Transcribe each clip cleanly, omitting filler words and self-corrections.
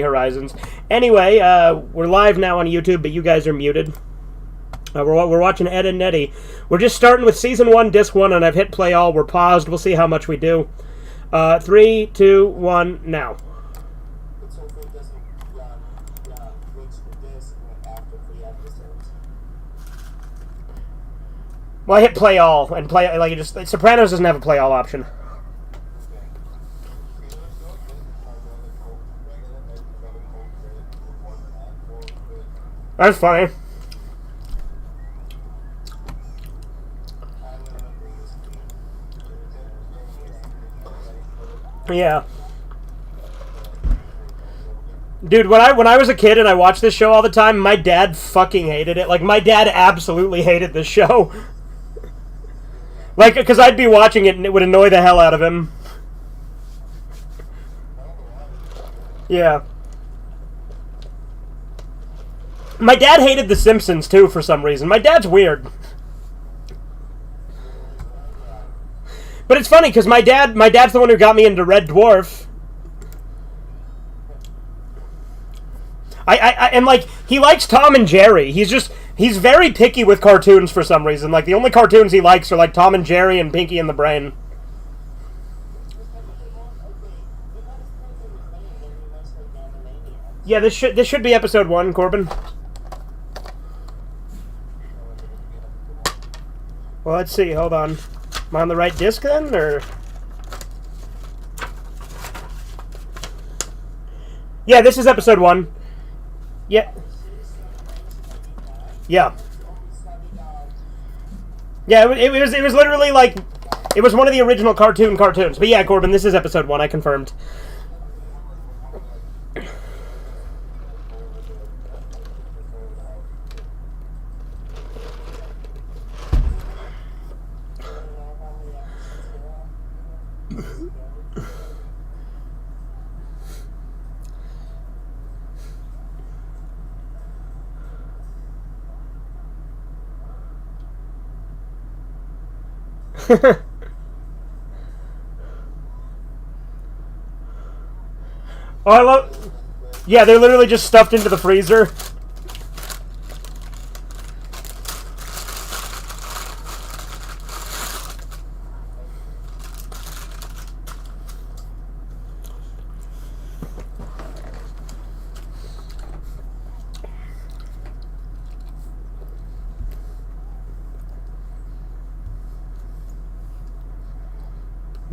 Horizons. Anyway, we're live now on YouTube, but you guys are muted. We're watching Ed and Nettie. We're just starting with Season 1, Disc 1, and I've hit play all. We're paused. We'll see how much we do. 3, 2, 1, now. Well, I hit play all, and play, like, Sopranos doesn't have a play all option. That's funny. Yeah. Dude, when I was a kid and I watched this show all the time, my dad fucking hated it. Like, my dad absolutely hated this show. Like, because I'd be watching it and it would annoy the hell out of him. Yeah. My dad hated The Simpsons, too, for some reason. My dad's weird. But it's funny, because my dad's the one who got me into Red Dwarf. And, like, he likes Tom and Jerry. He's very picky with cartoons for some reason. Like, the only cartoons he likes are, like, Tom and Jerry and Pinky and the Brain. Yeah, this should be episode 1, Corbin. Well, let's see. Hold on. Am I on the right disc then, or? Yeah, this is episode 1. Yeah. Yeah. Yeah, it was literally like, it was one of the original cartoons. But yeah, Corbin, this is episode 1. I confirmed. Oh, I love... Yeah, they're literally just stuffed into the freezer.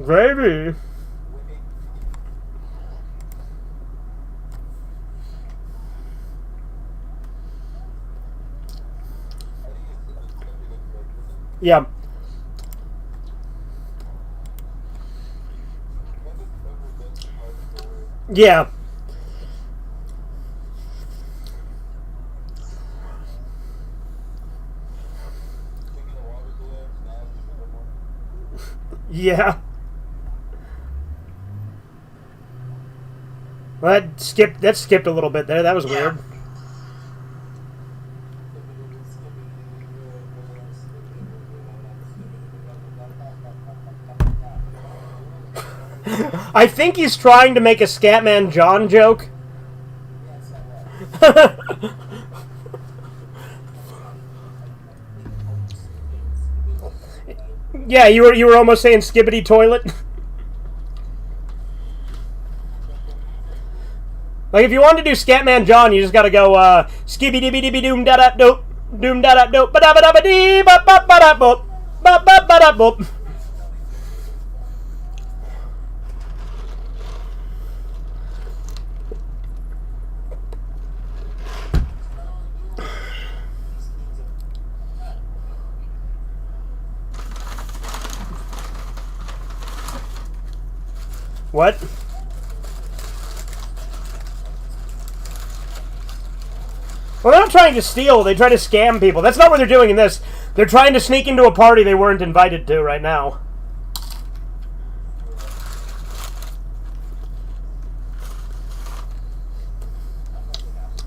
Gravy. Yeah. Yeah. Yeah. Well, that skipped a little bit there. That was weird. I think he's trying to make a Scatman John joke. Yeah, you were almost saying skibbity toilet. Like, if you wanted to do Scatman John, you just gotta go, skibby dibby dibby doom da da dope, doom da da dope, ba da ba da ba dee, ba ba ba da boop, ba ba ba da boop. What? Well, they're not trying to steal. They try to scam people. That's not what they're doing in this. They're trying to sneak into a party they weren't invited to right now.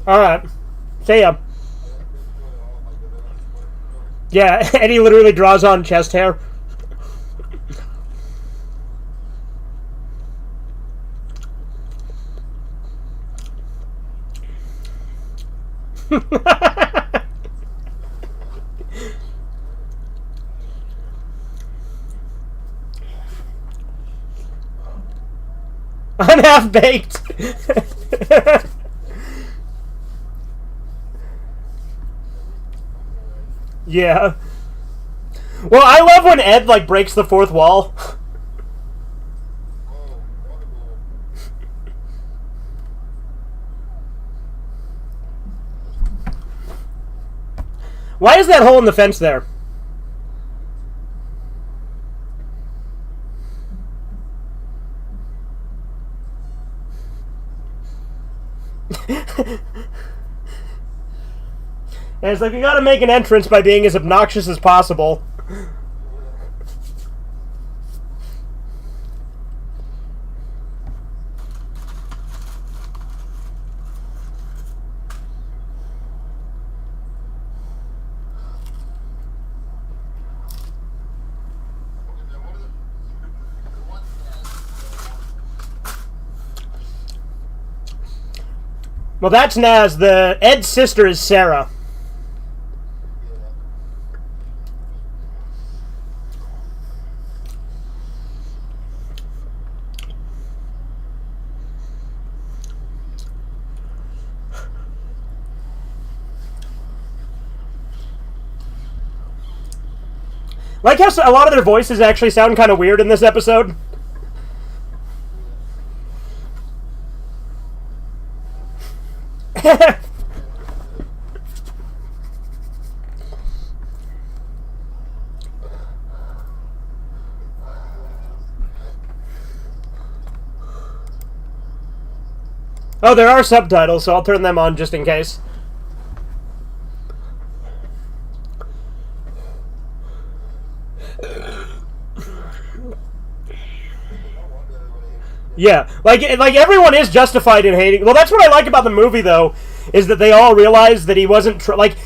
Alright. See ya. Yeah, Eddie literally draws on chest hair. I'm half-baked. Yeah. Well, I love when Ed, like, breaks the fourth wall. Why is that hole in the fence there? And it's like, you gotta make an entrance by being as obnoxious as possible. Well, that's Naz. Ed's sister is Sarah. Like how a lot of their voices actually sound kind of weird in this episode. Oh, there are subtitles, so I'll turn them on just in case. Yeah, like everyone is justified in hating. Well, that's what I like about the movie, though, is that they all realize that he wasn't like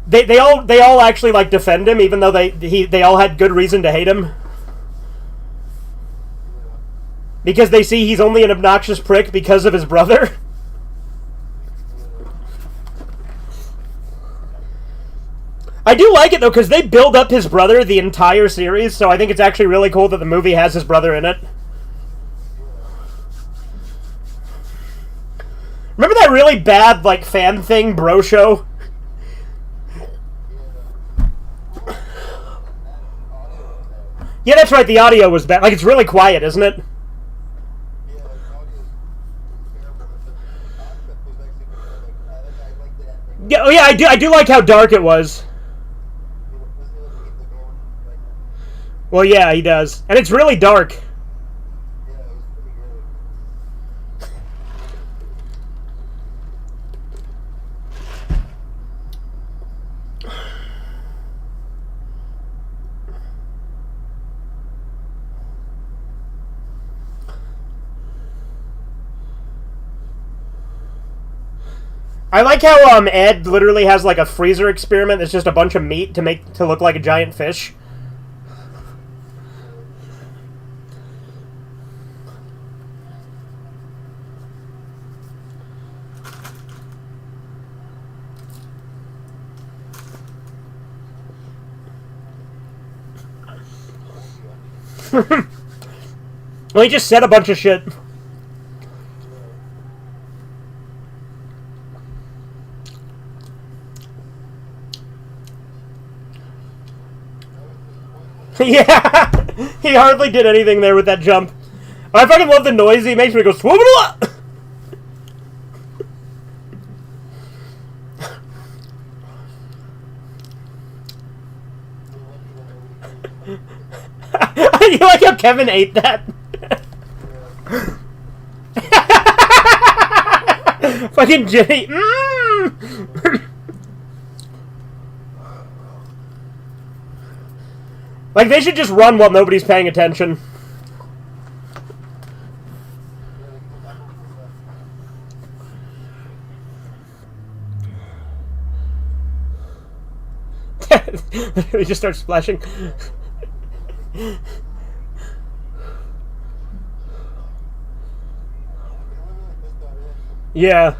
they all actually like defend him, even though they all had good reason to hate him, because they see he's only an obnoxious prick because of his brother. I do like it though, because they build up his brother the entire series, so I think it's actually really cool that the movie has his brother in it. Remember that really bad, like, fan thing, Bro Show? Yeah, that's right, the audio was bad. Like, it's really quiet, isn't it? Yeah, oh yeah, I do like how dark it was. Well, yeah, he does. And it's really dark. I like how Ed literally has like a freezer experiment that's just a bunch of meat to look like a giant fish. Well, he just said a bunch of shit. Yeah, he hardly did anything there with that jump. I fucking love the noise he makes when he goes swoop. You like how Kevin ate that? Fucking Jenny. Like, they should just run while nobody's paying attention. They just start splashing. Yeah.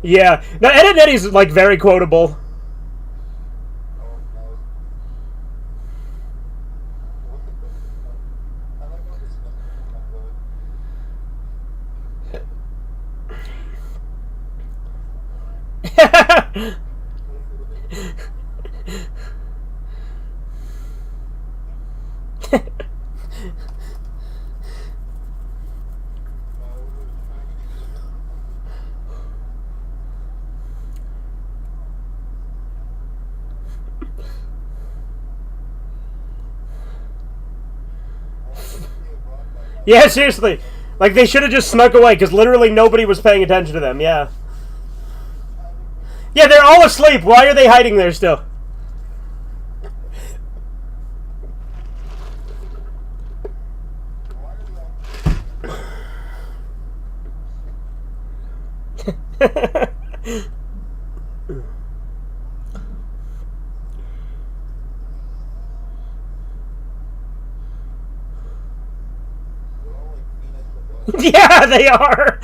Yeah. No, Ed and Eddie's like very quotable. Yeah, seriously. Like, they should have just snuck away, because literally nobody was paying attention to them, yeah. Yeah, they're all asleep. Why are they hiding there still? Yeah, they are.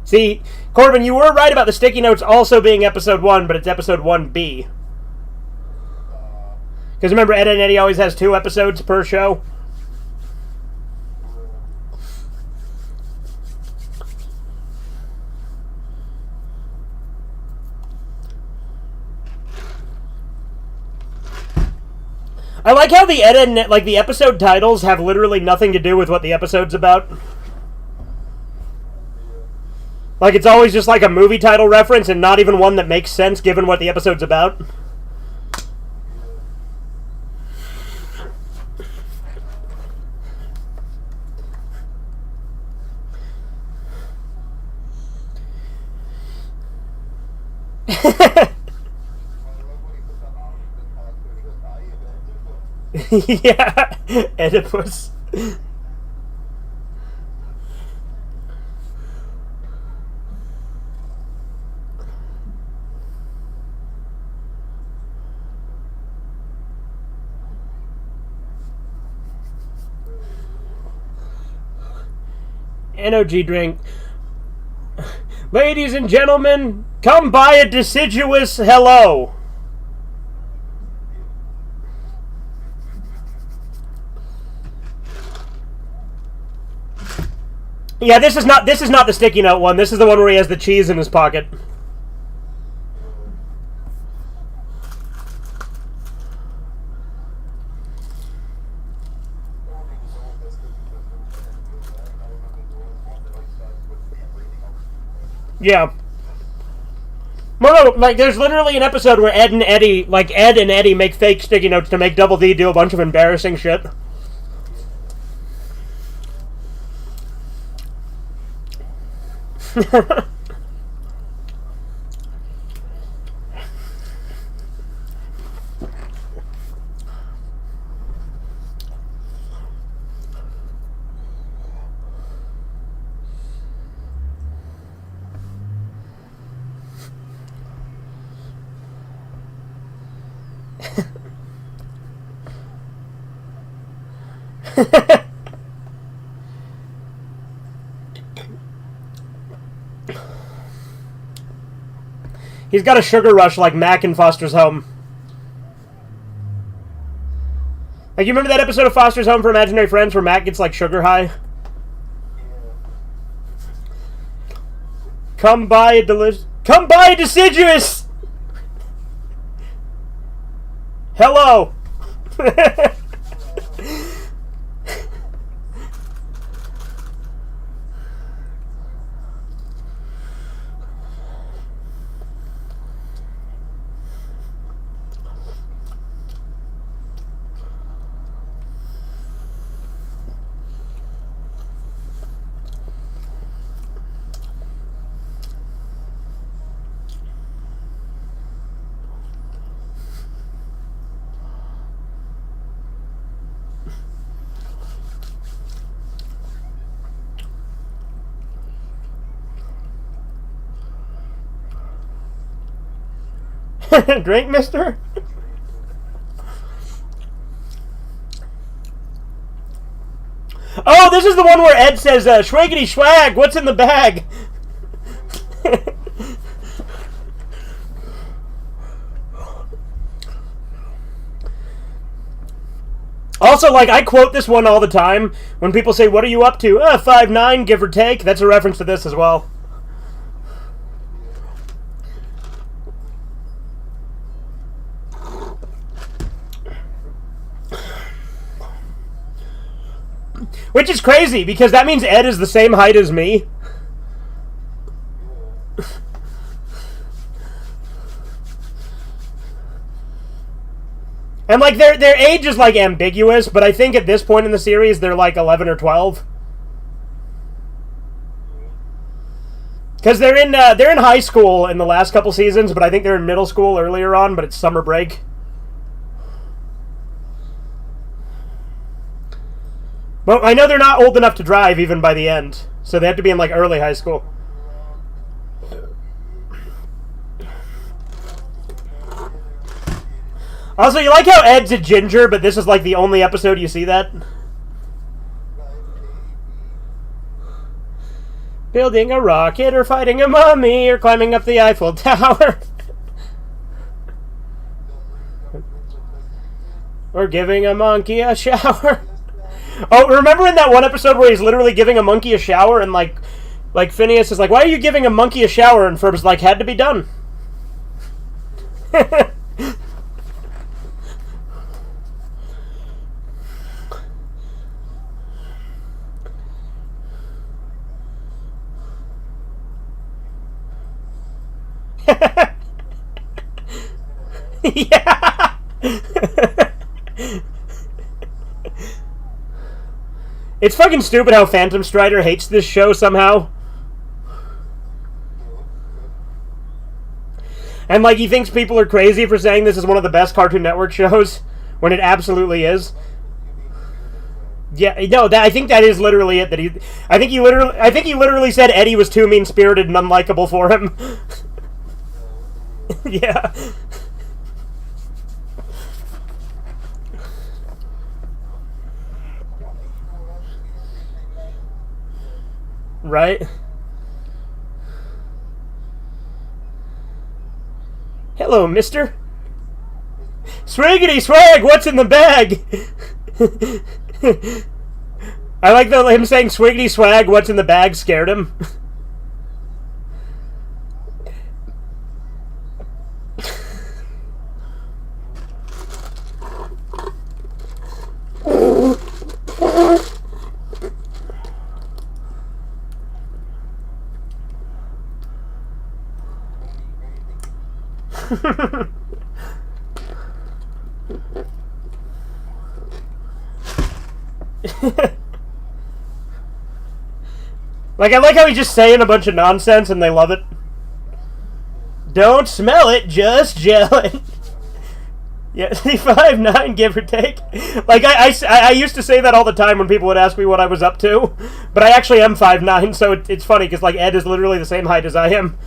See, Corbin, you were right about the sticky notes also being episode 1, but it's episode 1B. Because remember, Ed and Eddie always has 2 episodes per show? I like how the Ed and, like, the episode titles have literally nothing to do with what the episode's about. Like, it's always just like a movie title reference and not even one that makes sense given what the episode's about. Yeah, Oedipus. Energy drink. Ladies and gentlemen, come by a deciduous hello. Yeah, this is not the sticky note one. This is the one where he has the cheese in his pocket. Yeah. No, like, there's literally an episode where Ed and Eddie make fake sticky notes to make Double D do a bunch of embarrassing shit. He's got a sugar rush like Mac in Foster's Home. Like, you remember that episode of Foster's Home for Imaginary Friends where Mac gets, like, sugar high? Come by a deciduous! Hello! Drink, mister? Oh, this is the one where Ed says, "Schwaggity schwag, what's in the bag?" Also, like, I quote this one all the time. When people say, "What are you up to?" 5'9", give or take. That's a reference to this as well. Which is crazy, because that means Ed is the same height as me. And, like, their age is, like, ambiguous, but I think at this point in the series, they're, like, 11 or 12. Because they're in high school in the last couple seasons, but I think they're in middle school earlier on, but it's summer break. Well, I know they're not old enough to drive even by the end, so they have to be in, like, early high school. Also, you like how Ed's a ginger, but this is, like, the only episode you see that? Building a rocket, or fighting a mummy, or climbing up the Eiffel Tower. Or giving a monkey a shower. Oh, remember in that one episode where he's literally giving a monkey a shower, and, like Phineas is like, "Why are you giving a monkey a shower?" And Ferb's like, "Had to be done." Yeah. It's fucking stupid how Phantom Strider hates this show somehow. And, like, he thinks people are crazy for saying this is one of the best Cartoon Network shows, when it absolutely is. Yeah, no, I think that is literally it. I think he literally said Eddie was too mean-spirited and unlikable for him. Yeah. Right? Hello, mister. Swaggity swag, what's in the bag? I like that him saying swiggity swag, what's in the bag scared him. Like, I like how he's just saying a bunch of nonsense and they love it. Don't smell it, just gel it. Yeah, 5'9", give or take. Like, I used to say that all the time when people would ask me what I was up to. But I actually am 5'9", so it's funny, because, like, Ed is literally the same height as I am.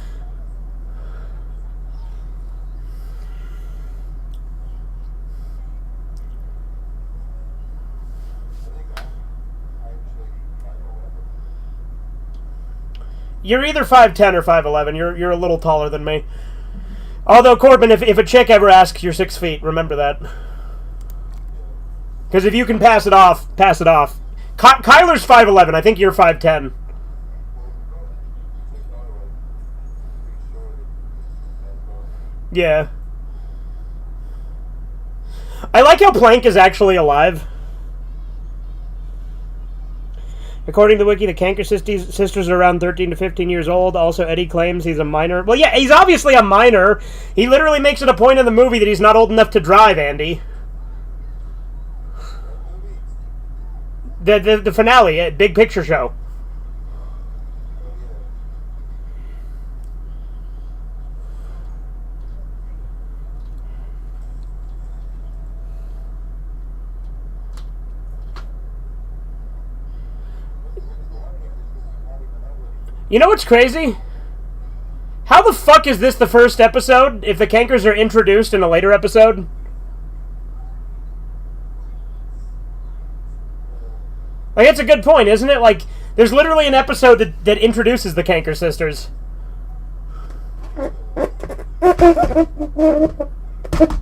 You're either 5'10" or 5'11". You're a little taller than me. Although, Corbin, if a chick ever asks, you're 6 feet. Remember that. Because if you can pass it off, pass it off. Kyler's 5'11". I think you're 5'10". Yeah. I like how Plank is actually alive. According to the wiki, the Kanker sisters are around 13 to 15 years old. Also, Eddie claims he's a minor. Well, yeah, he's obviously a minor. He literally makes it a point in the movie that he's not old enough to drive, Andy. The finale, Big Picture Show. You know what's crazy? How the fuck is this the first episode if the Cankers are introduced in a later episode? Like, it's a good point, isn't it? Like, there's literally an episode that introduces the Canker sisters.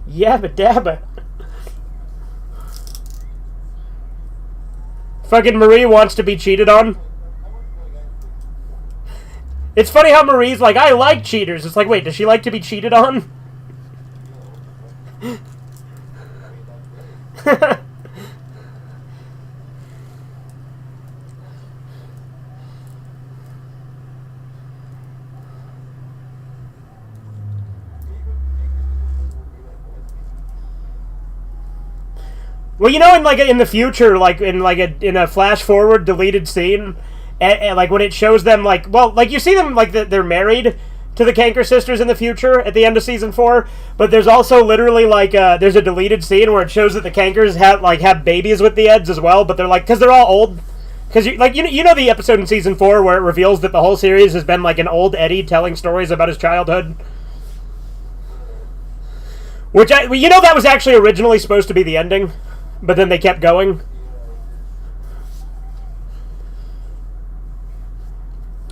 Yabba dabba. Fucking Marie wants to be cheated on. It's funny how Marie's like, I like cheaters. It's like, wait, does she like to be cheated on? Well, you know, in the future, in a flash forward deleted scene, like when it shows them you see them they're married to the Canker sisters in the future at the end of season 4, but there's also literally there's a deleted scene where it shows that the Cankers have babies with the Eds as well, but they're because they're all old. Because you know the episode in season 4 where it reveals that the whole series has been an old Eddie telling stories about his childhood. Which that was actually originally supposed to be the ending. But then they kept going.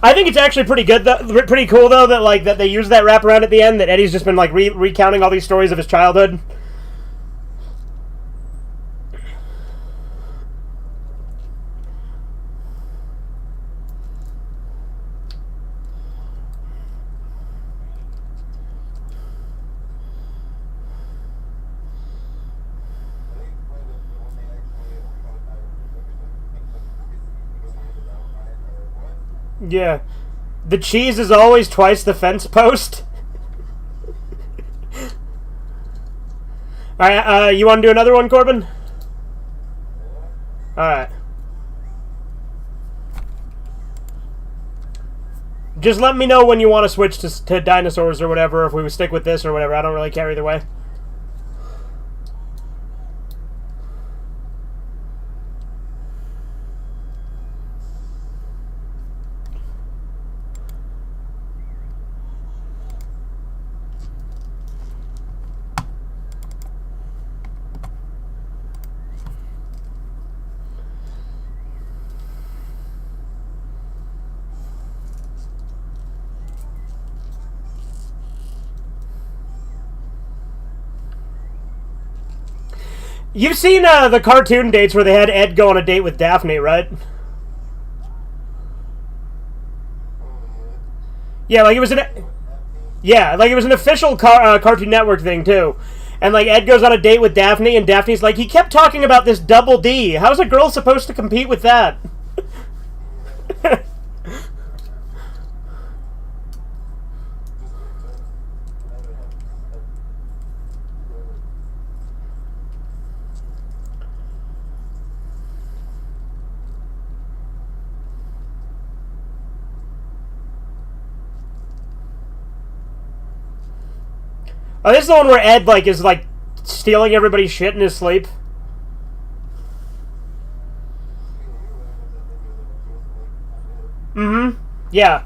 I think it's actually pretty good, pretty cool though that they use that wraparound at the end. That Eddie's just been recounting all these stories of his childhood. Yeah. The cheese is always twice the fence post. Alright, you want to do another one, Corbin? Alright. Just let me know when you want to switch to dinosaurs or whatever, if we would stick with this or whatever. I don't really care either way. You've seen the cartoon dates where they had Ed go on a date with Daphne, right? Yeah, it was an official Cartoon Network thing too. And Ed goes on a date with Daphne, and Daphne's like, he kept talking about this double D. How's a girl supposed to compete with that? Oh, this is the one where Ed, is, stealing everybody's shit in his sleep. Mm-hmm. Yeah.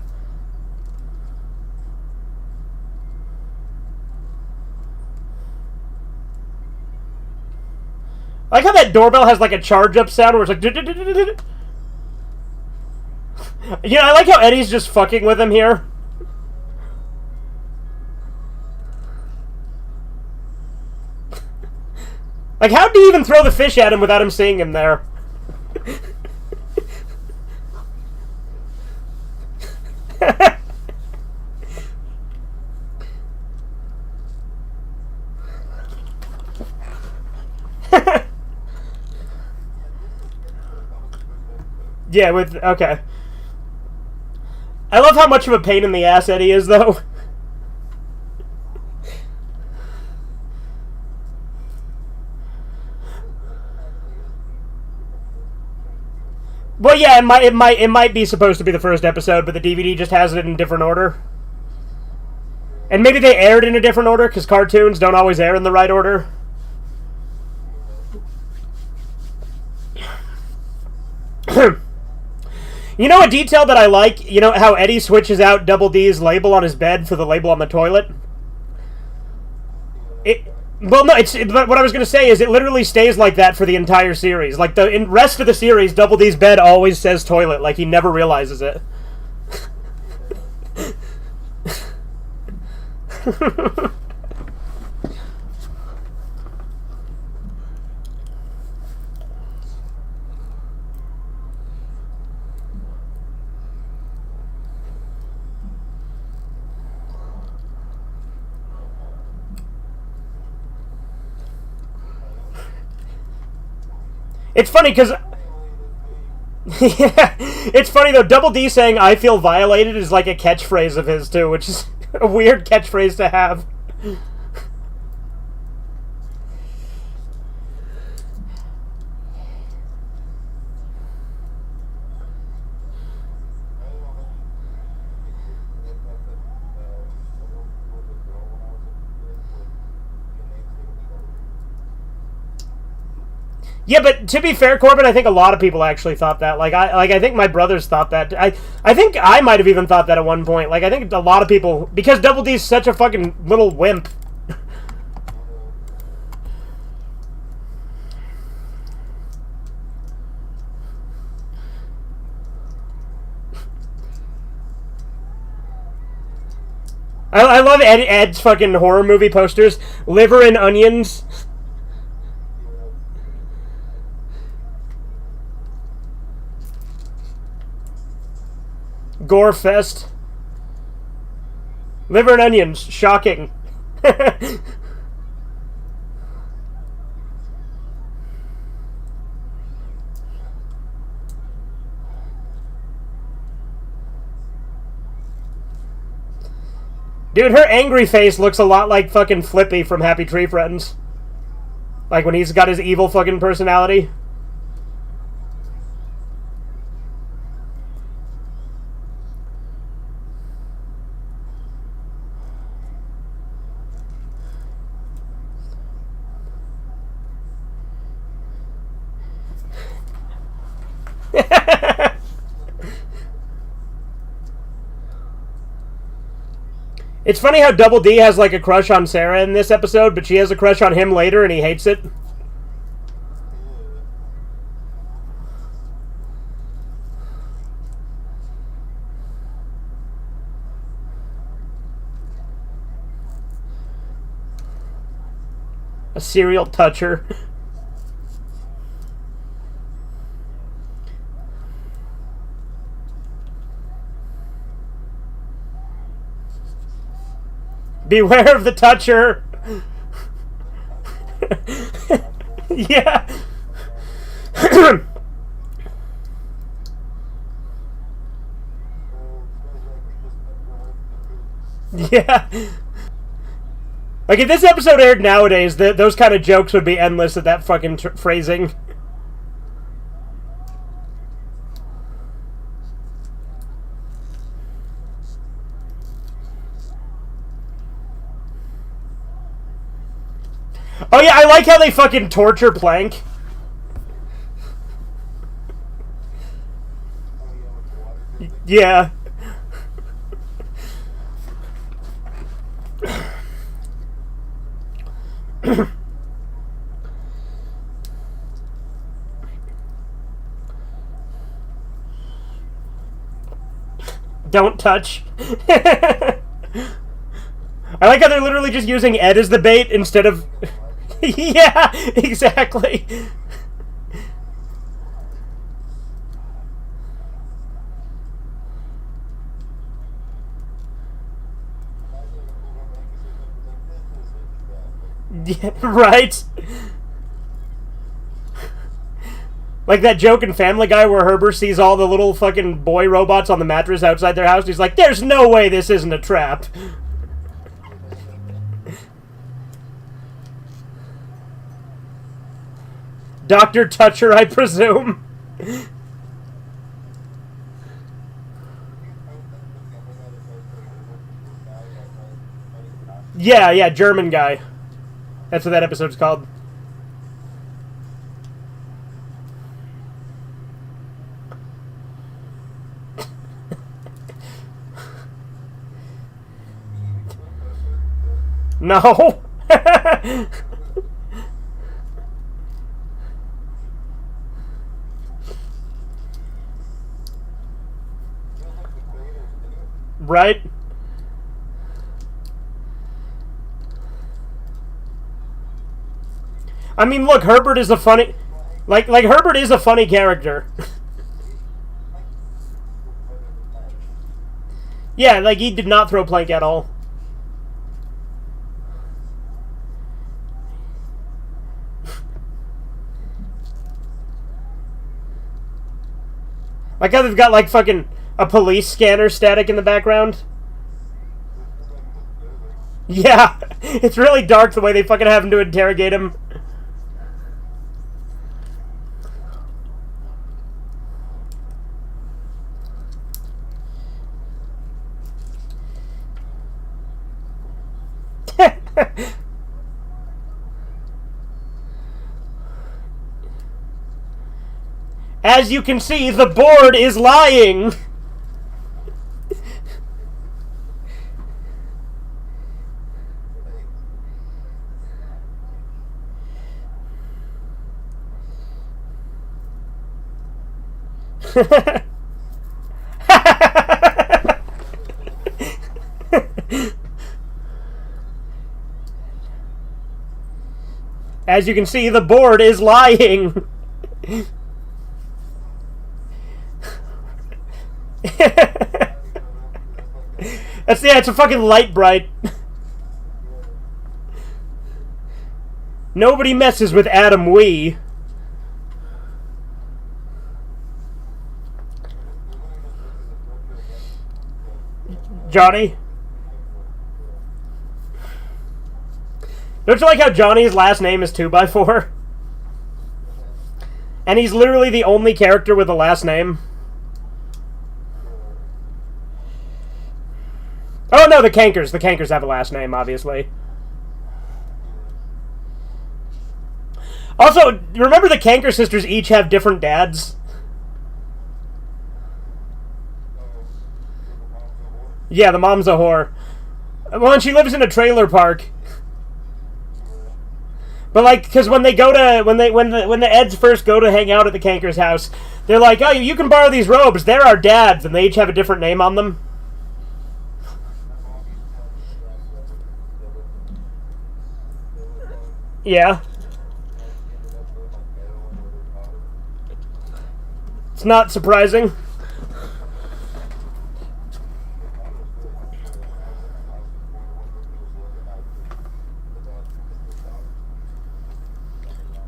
I like how that doorbell has, a charge-up sound where it's like... You know, I like how Eddie's just fucking with him here. How'd he even throw the fish at him without him seeing him there? Yeah, okay. I love how much of a pain in the ass Eddie is, though. Well, yeah, it might be supposed to be the first episode, but the DVD just has it in a different order. And maybe they aired in a different order, because cartoons don't always air in the right order. You know a detail that I like? You know how Eddie switches out Double D's label on his bed for the label on the toilet? Well, no, but what I was going to say is it literally stays like that for the entire series. Like, in rest of the series, Double D's bed always says toilet, like he never realizes it. It's funny because... yeah, it's funny though, Double D saying I feel violated is like a catchphrase of his too, which is a weird catchphrase to have. Yeah, but to be fair, Corbin, I think a lot of people actually thought that. I think my brothers thought that. I think I might have even thought that at one point. Like, I think a lot of people, because Double D's such a fucking little wimp. I love Ed's fucking horror movie posters. Liver and onions. Gore fest. Liver and onions. Shocking. Dude, her angry face looks a lot like fucking Flippy from Happy Tree Friends. Like when he's got his evil fucking personality. It's funny how Double D has like a crush on Sarah in this episode, but she has a crush on him later and he hates it. A serial toucher. Beware of the toucher. Yeah. Yeah. Like, if this episode aired nowadays, those kind of jokes would be endless at that fucking phrasing. Oh yeah, I like how they fucking torture Plank. Yeah. Don't touch. I like how they're literally just using Ed as the bait instead of... Yeah, exactly. Yeah, right? Like that joke in Family Guy where Herbert sees all the little fucking boy robots on the mattress outside their house. He's like, there's no way this isn't a trap. Dr. Toucher, I presume. Yeah, German guy. That's what that episode's called. No. Right? I mean, look, Herbert is a funny... Like Herbert is a funny character. Yeah, like, he did not throw plank at all. Like how they've got, like, fucking a police scanner static in the background. Yeah, it's really dark the way they fucking have him to interrogate him. As you can see, the board is lying. As you can see, the board is lying. It's a fucking light bright. Nobody messes with Adam Wee. Johnny? Don't you like how Johnny's last name is 2x4? And he's literally the only character with a last name. Oh no, the Cankers. The Cankers have a last name, obviously. Also, remember the Canker sisters each have different dads? Yeah, the mom's a whore. Well, and she lives in a trailer park. But like, because when they go to when the Eds first go to hang out at the Canker's house, they're like, "Oh, you can borrow these robes. They're our dads," and they each have a different name on them. Yeah. It's not surprising.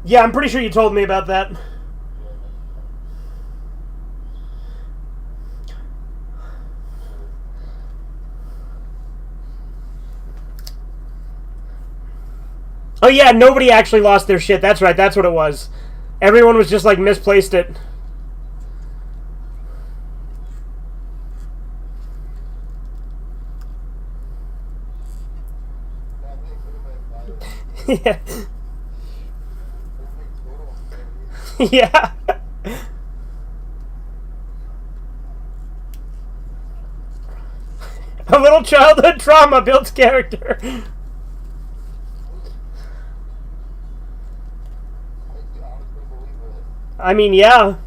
Yeah, I'm pretty sure you told me about that. Oh yeah, nobody actually lost their shit. That's right, that's what it was. Everyone was just like misplaced it. Yeah. Yeah. A little childhood trauma builds character. I mean, yeah.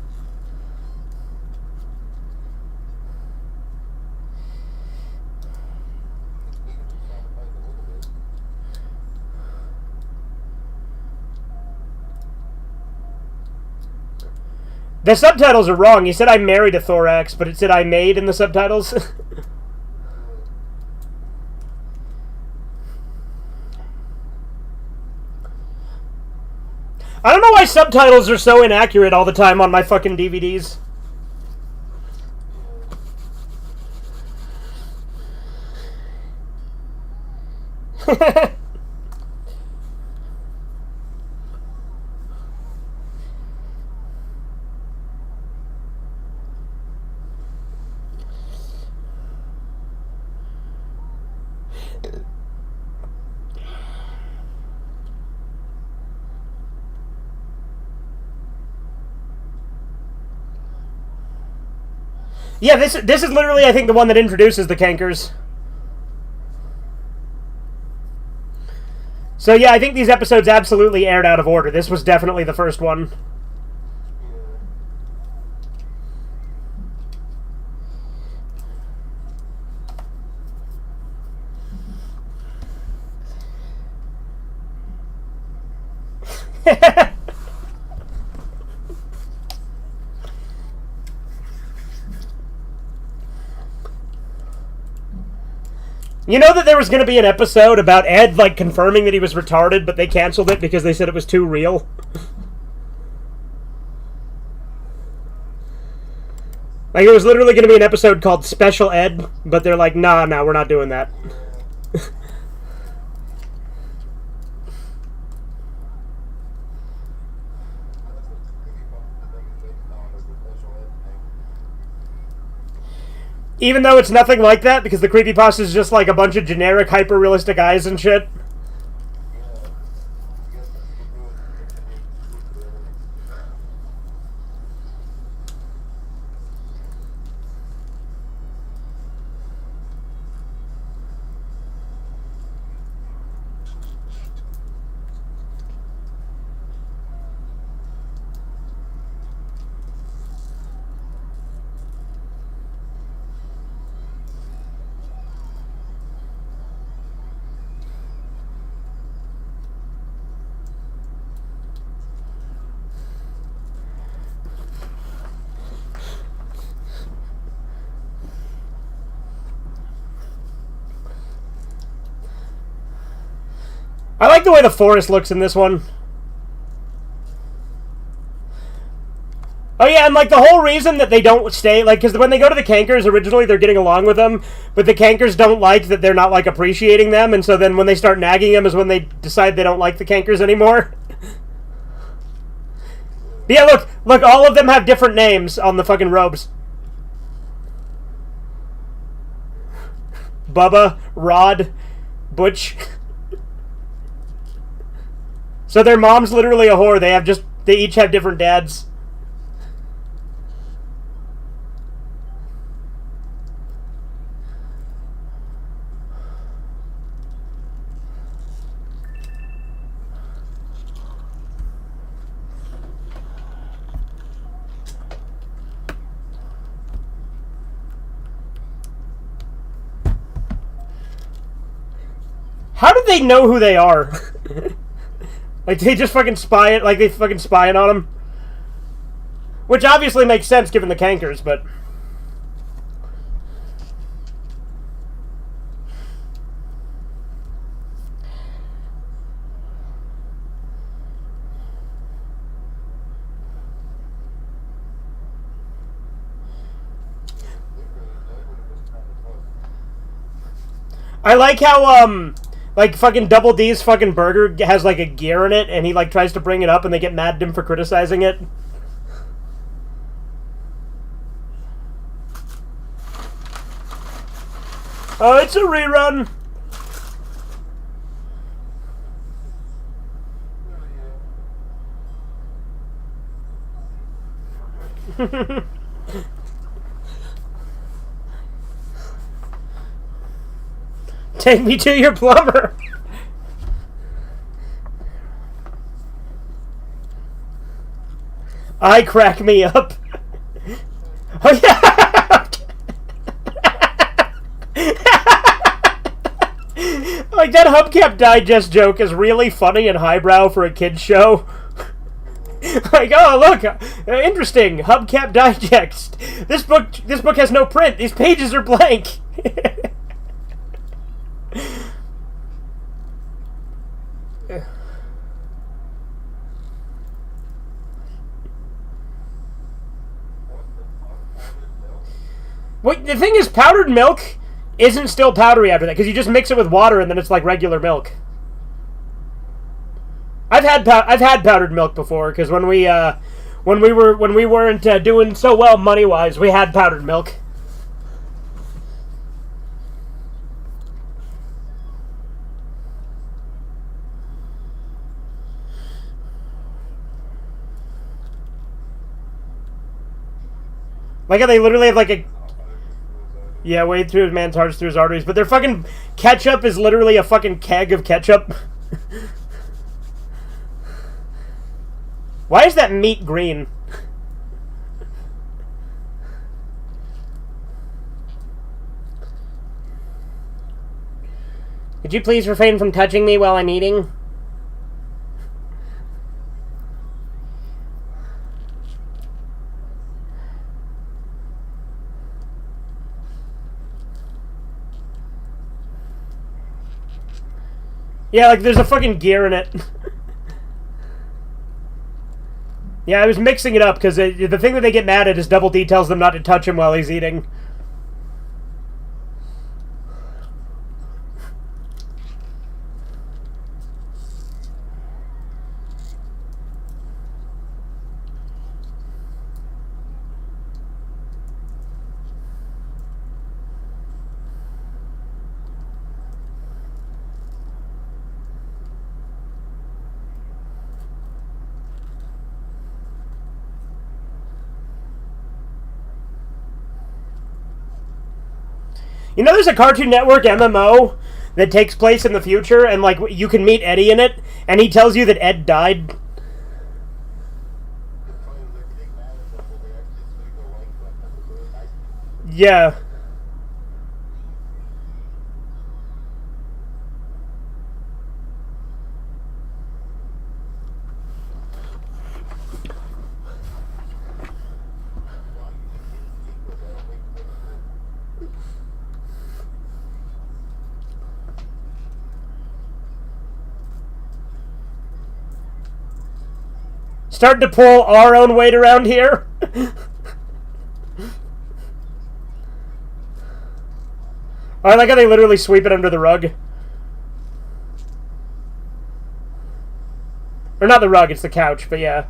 The subtitles are wrong. He said I married a thorax, but it said I made in the subtitles. I don't know why subtitles are so inaccurate all the time on my fucking DVDs. Yeah, this is literally, I think, the one that introduces the Cankers. So yeah, I think these episodes absolutely aired out of order. This was definitely the first one. You know that there was going to be an episode about Ed, like, confirming that he was retarded, but they canceled it because they said it was too real? Like, it was literally going to be an episode called Special Ed, but they're like, nah, we're not doing that. Even though it's nothing like that, because the creepypasta is just like a bunch of generic, hyper-realistic eyes and shit. I like the way the forest looks in this one. Oh yeah, and like the whole reason that they don't stay, like, because when they go to the Cankers, originally they're getting along with them, but the Cankers don't like that they're not, like, appreciating them, and so then when they start nagging them is when they decide they don't like the Cankers anymore. But yeah, look, all of them have different names on the fucking robes. Bubba, Rod, Butch. So their mom's literally a whore. They each have different dads. How did they know who they are? Like, they just fucking spy it, like they fucking spying on them. Which obviously makes sense given the Cankers, but... I like how, like, fucking Double D's fucking burger has, like, a gear in it, and he, like, tries to bring it up, and they get mad at him for criticizing it. Oh, it's a rerun! Take me to your plumber! I crack me up. Oh yeah! Like, that Hubcap Digest joke is really funny and highbrow for a kid's show. Like, oh look, interesting, Hubcap Digest. This book has no print. These pages are blank. Wait, the thing is, powdered milk isn't still powdery after that, because you just mix it with water and then it's like regular milk. I've had powdered milk before, because when we weren't doing so well money wise, we had powdered milk. Like how they literally have like a... Yeah, wade through his man's heart, through his arteries. But their fucking ketchup is literally a fucking keg of ketchup. Why is that meat green? Could you please refrain from touching me while I'm eating? Yeah, like there's a fucking gear in it. Yeah, I was mixing it up because the thing that they get mad at is Double D tells them not to touch him while he's eating. You know, there's a Cartoon Network MMO that takes place in the future, and like you can meet Eddie in it, and he tells you that Ed died. Yeah. Starting to pull our own weight around here. I like how they literally sweep it under the rug. Or not the rug, it's the couch, but yeah.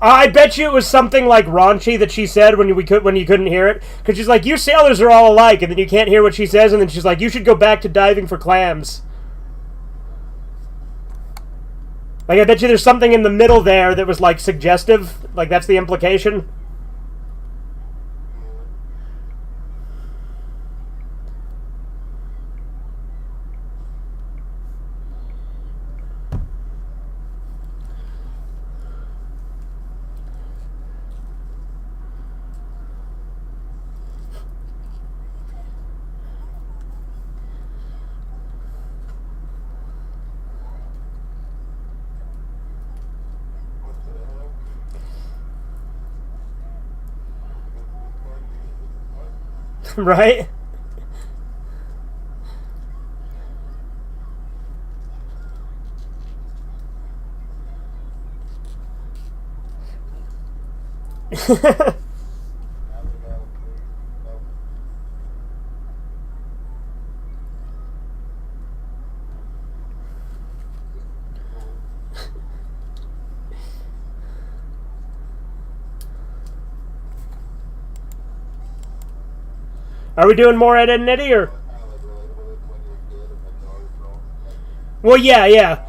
I bet you it was something like raunchy that she said when you couldn't hear it, because she's like, "You sailors are all alike," and then you can't hear what she says, and then she's like, "You should go back to diving for clams." Like, I bet you there's something in the middle there that was like suggestive, like that's the implication. Right? Are we doing more Ed and Eddie, or? Well, yeah.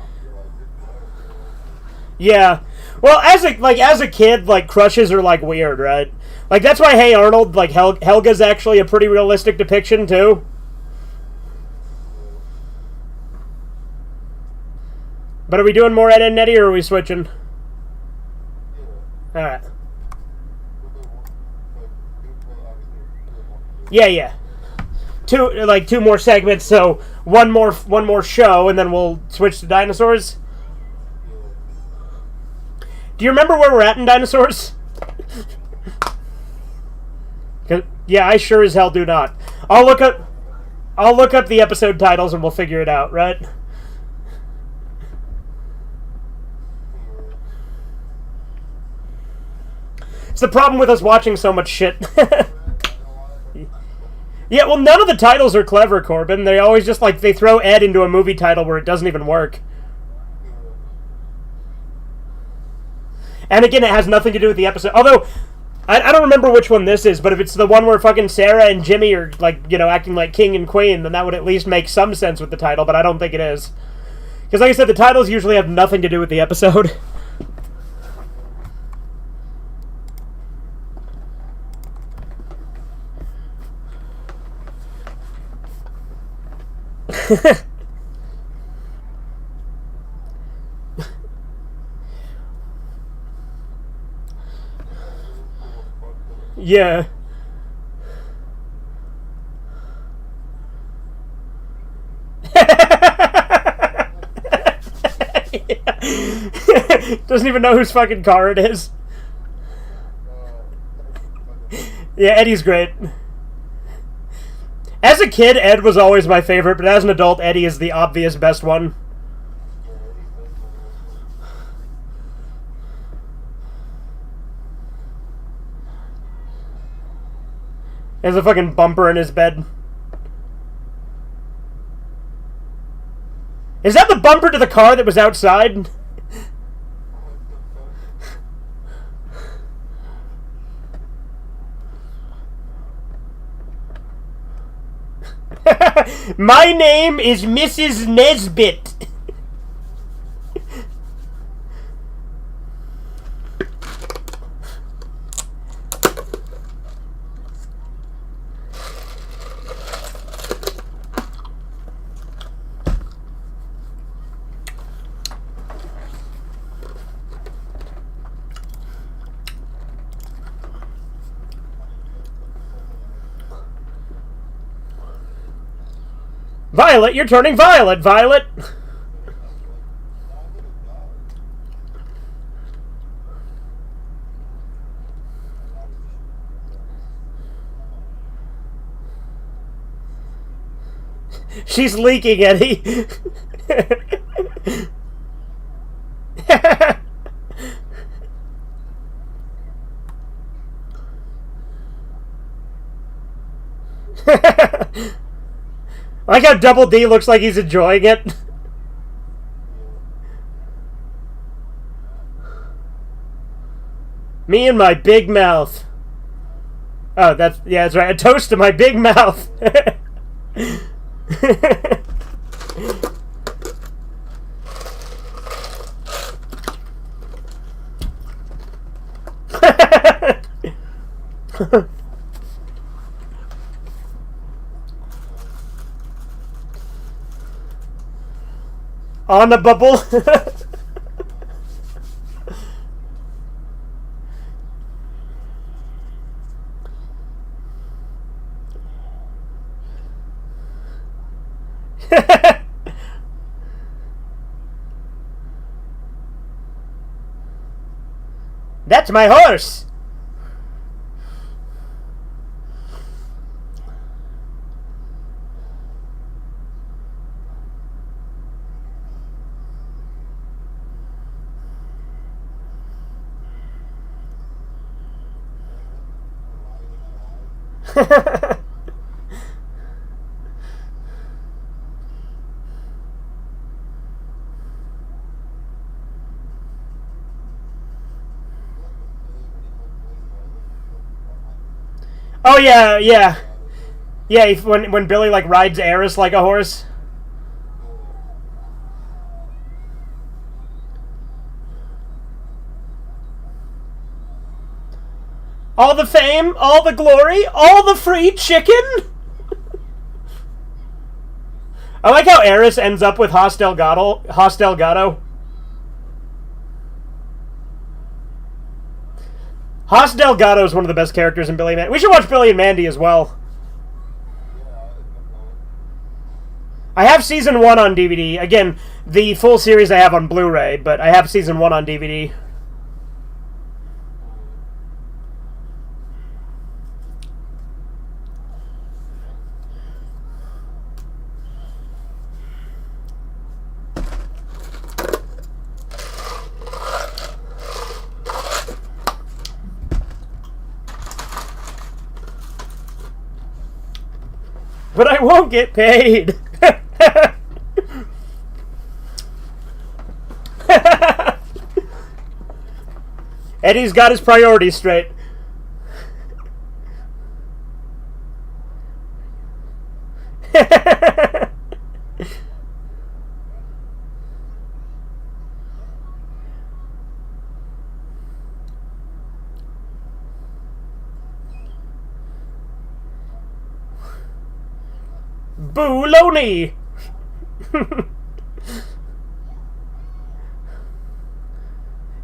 Yeah. Well, as a kid, like crushes are like weird, right? Like that's why Hey Arnold, like Helga's actually a pretty realistic depiction too. But are we doing more Ed and Nettie, or are we switching? Alright. Yeah. Two more segments, so one more show, and then we'll switch to dinosaurs. Do you remember where we're at in dinosaurs? Yeah, I sure as hell do not. I'll look up the episode titles and we'll figure it out, right? It's the problem with us watching so much shit. Yeah, well, none of the titles are clever, Corbin. They always just, they throw Ed into a movie title where it doesn't even work. And again, it has nothing to do with the episode. Although, I don't remember which one this is, but if it's the one where fucking Sarah and Jimmy are, acting like king and queen, then that would at least make some sense with the title, but I don't think it is. Because, like I said, the titles usually have nothing to do with the episode. Yeah. Doesn't even know whose fucking car it is. Yeah, Eddie's great. As a kid, Ed was always my favorite, but as an adult, Eddie is the obvious best one. He has a fucking bumper in his bed. Is that the bumper to the car that was outside? My name is Mrs. Nesbit. Violet, you're turning violet, Violet! She's leaking, Eddie. I like how Double D looks like he's enjoying it. Me and my big mouth. Oh, that's right. A toast to my big mouth. On a bubble. That's my horse. Oh yeah. When Billy rides Eris like a horse. All the fame, all the glory, all the free chicken. I like how Eris ends up with Hostel Gato. Haas Delgado is one of the best characters in Billy and Mandy. We should watch Billy and Mandy as well. I have season 1 on DVD. Again, the full series I have on Blu-ray, but I have season 1 on DVD. But I won't get paid. Eddie's got his priorities straight. Booloney!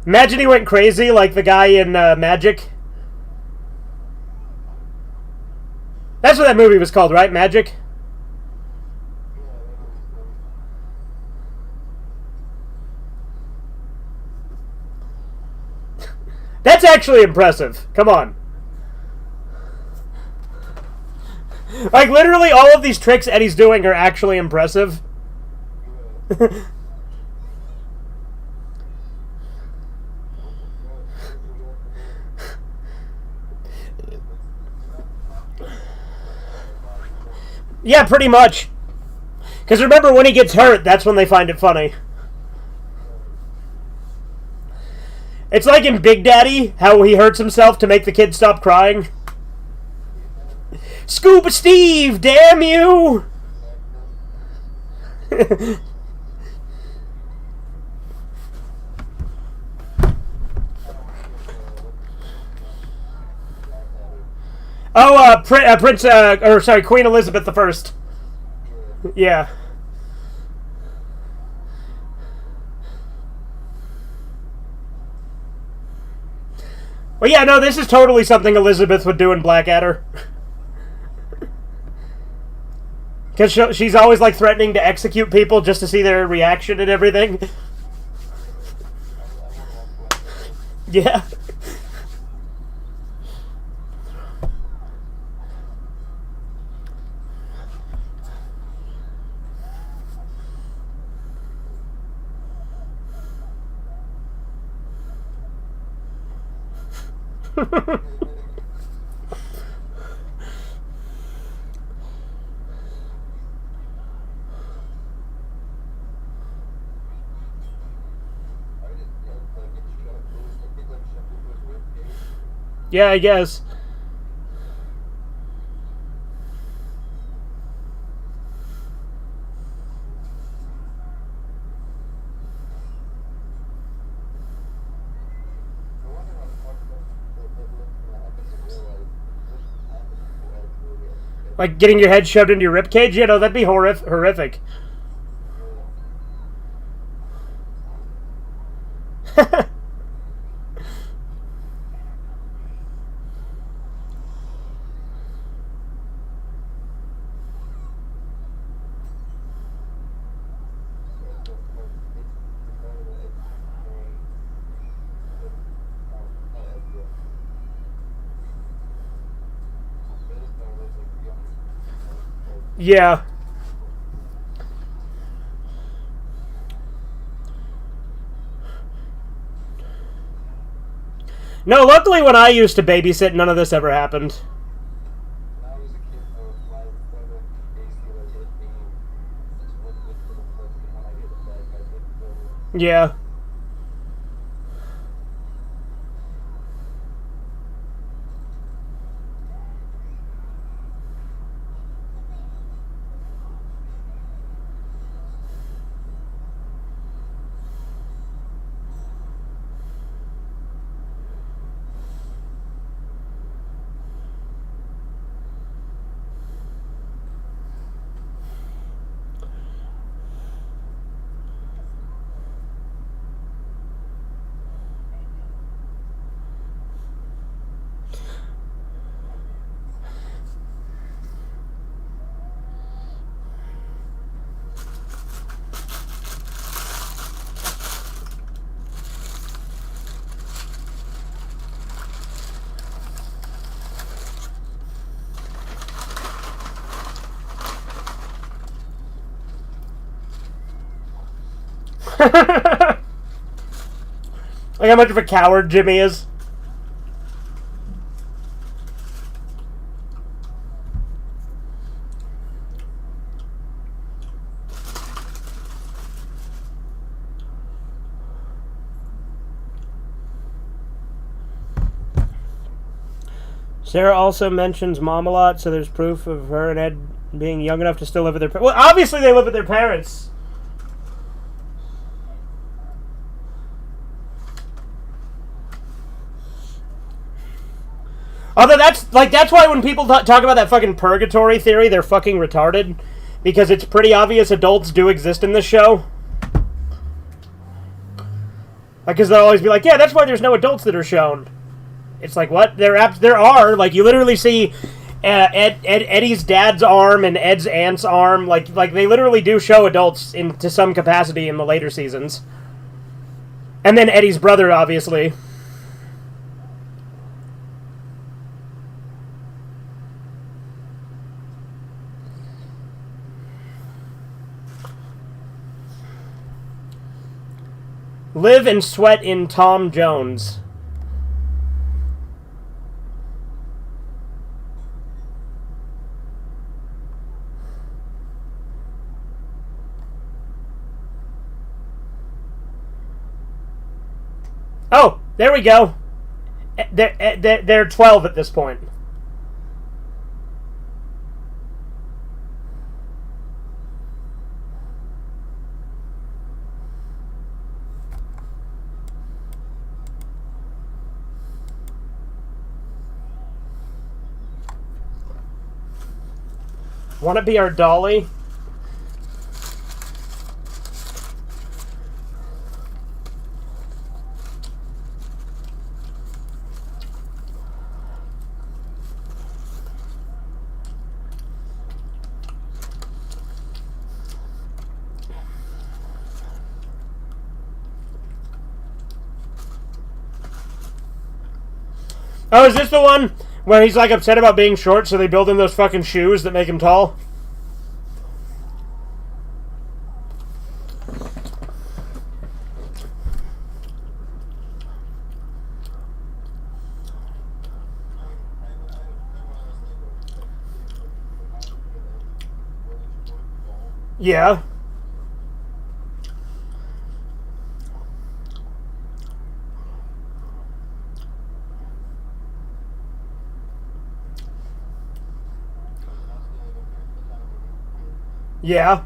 Imagine he went crazy like the guy in Magic. That's what that movie was called, right? Magic? That's actually impressive. Come on. Like, literally all of these tricks Eddie's doing are actually impressive. Yeah, pretty much. Because remember, when he gets hurt, that's when they find it funny. It's like in Big Daddy, how he hurts himself to make the kid stop crying. Scuba Steve, damn you! Oh, Queen Elizabeth I. Yeah. Well, yeah, no, this is totally something Elizabeth would do in Blackadder. Because she's always, like, threatening to execute people just to see their reaction and everything. Yeah. Yeah, I guess. Like getting your head shoved into your ribcage? You know, that'd be horrific. Yeah. No, luckily when I used to babysit, none of this ever happened. Yeah. Like how much of a coward Jimmy is. Sarah also mentions Mom a lot, so there's proof of her and Ed being young enough to still live with their parents. Well, obviously they live with their parents. Although that's why when people talk about that fucking purgatory theory, they're fucking retarded. Because it's pretty obvious adults do exist in this show. Like, because they'll always be like, yeah, that's why there's no adults that are shown. It's like, what? There are. Like, you literally see Eddie's dad's arm and Ed's aunt's arm. Like they literally do show adults to some capacity in the later seasons. And then Eddie's brother, obviously. Live and sweat in Tom Jones. Oh, there we go. They're 12 at this point. Want to be our dolly? Oh, is this the one where he's like upset about being short, so they build him those fucking shoes that make him tall? Yeah. Yeah.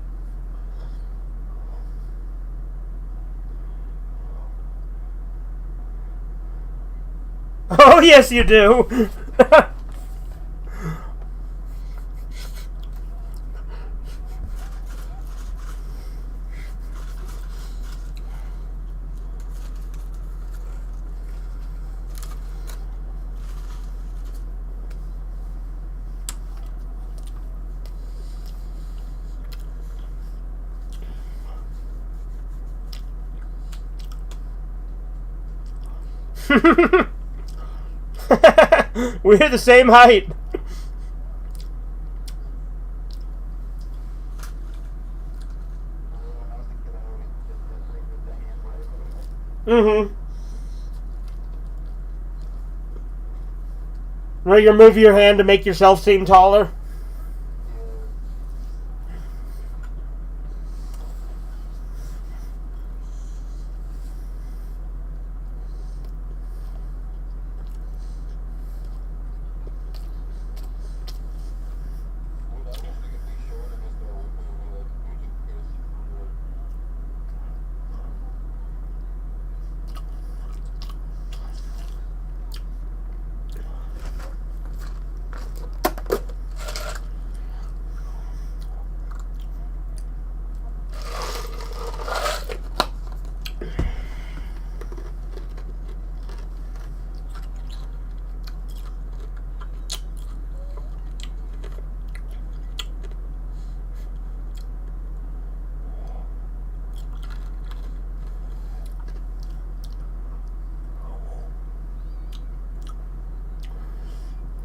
Oh, yes, you do. We're the same height. Mm-hmm. Where you move your hand to make yourself seem taller.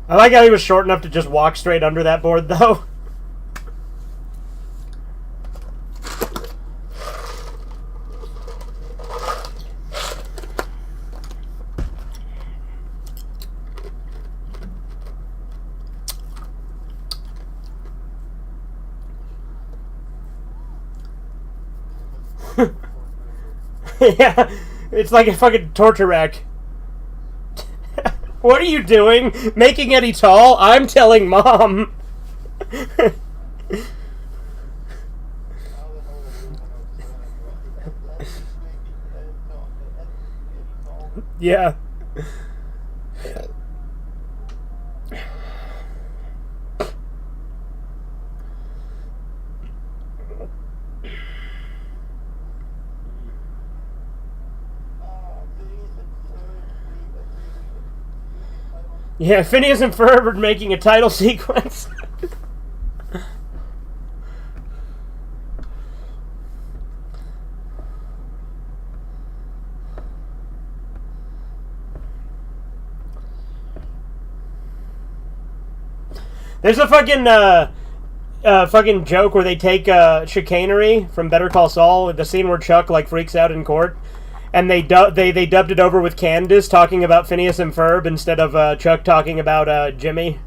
I like how he was short enough to just walk straight under that board, though. Yeah, it's like a fucking torture rack. What are you doing? Making Eddie tall? I'm telling Mom. Yeah. Yeah, Phineas and Ferb are making a title sequence. There's a fucking joke where they take chicanery from Better Call Saul, the scene where Chuck like freaks out in court, and they dubbed it over with Candace talking about Phineas and Ferb instead of Chuck talking about Jimmy.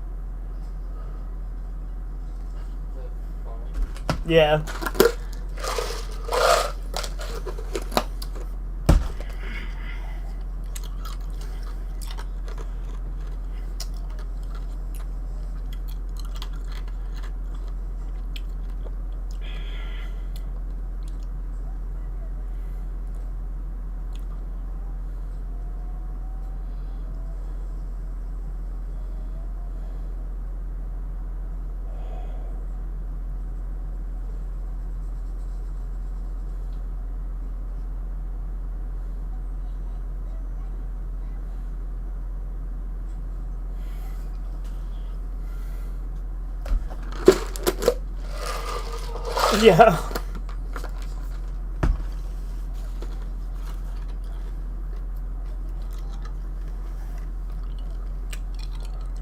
Yeah. Yeah.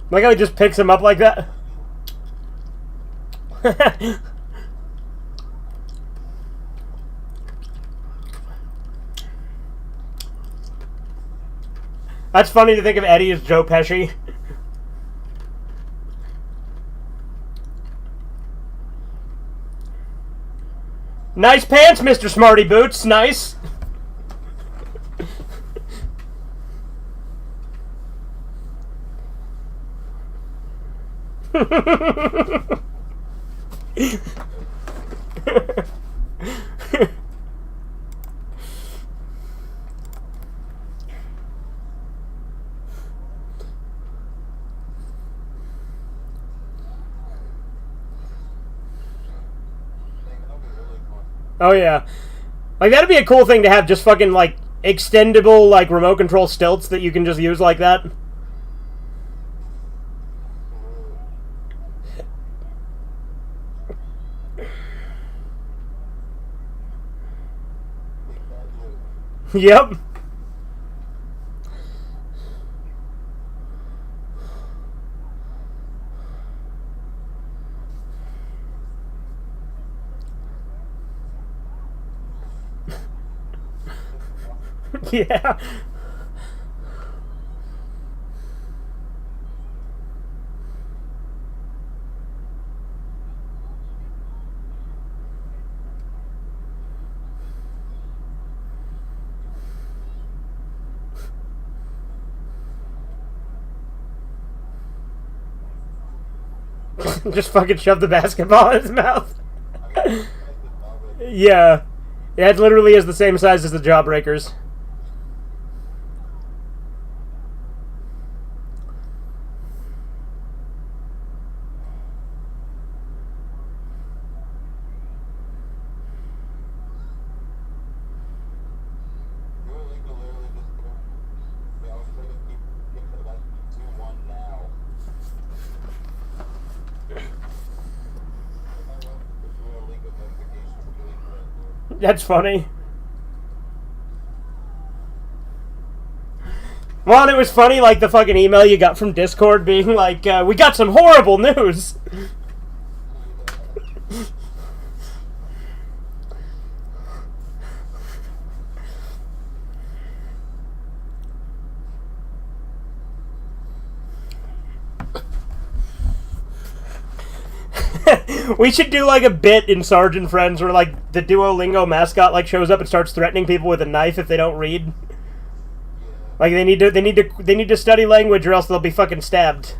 Like how he just picks him up like that. That's funny to think of Eddie as Joe Pesci. Nice pants, Mr. Smarty Boots. Nice. Oh yeah. Like that'd be a cool thing to have, just fucking like extendable like remote control stilts that you can just use like that. Yep. Yeah. Just fucking shove the basketball in his mouth. Yeah. Yeah, it literally is the same size as the Jawbreakers. That's funny. Well, and it was funny, like, the fucking email you got from Discord being like, we got some horrible news! We should do like a bit in Sergeant Friends where like the Duolingo mascot like shows up and starts threatening people with a knife if they don't read. Like they need to study language or else they'll be fucking stabbed.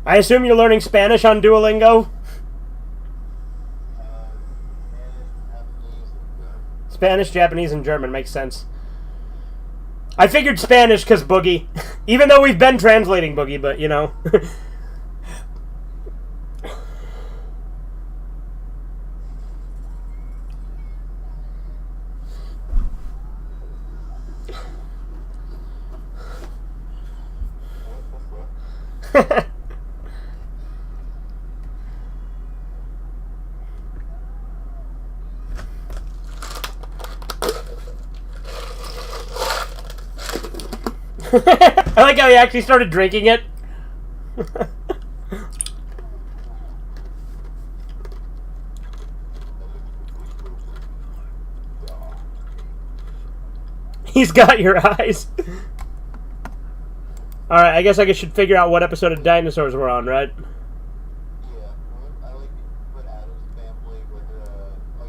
I assume you're learning Spanish on Duolingo? Spanish, Japanese, and German makes sense. I figured Spanish because Boogie. Even though we've been translating Boogie, but, you know. I like how he actually started drinking it. He's got your eyes. Alright, I guess I should figure out what episode of Dinosaurs we're on, right? Yeah, I like put Adam's family where,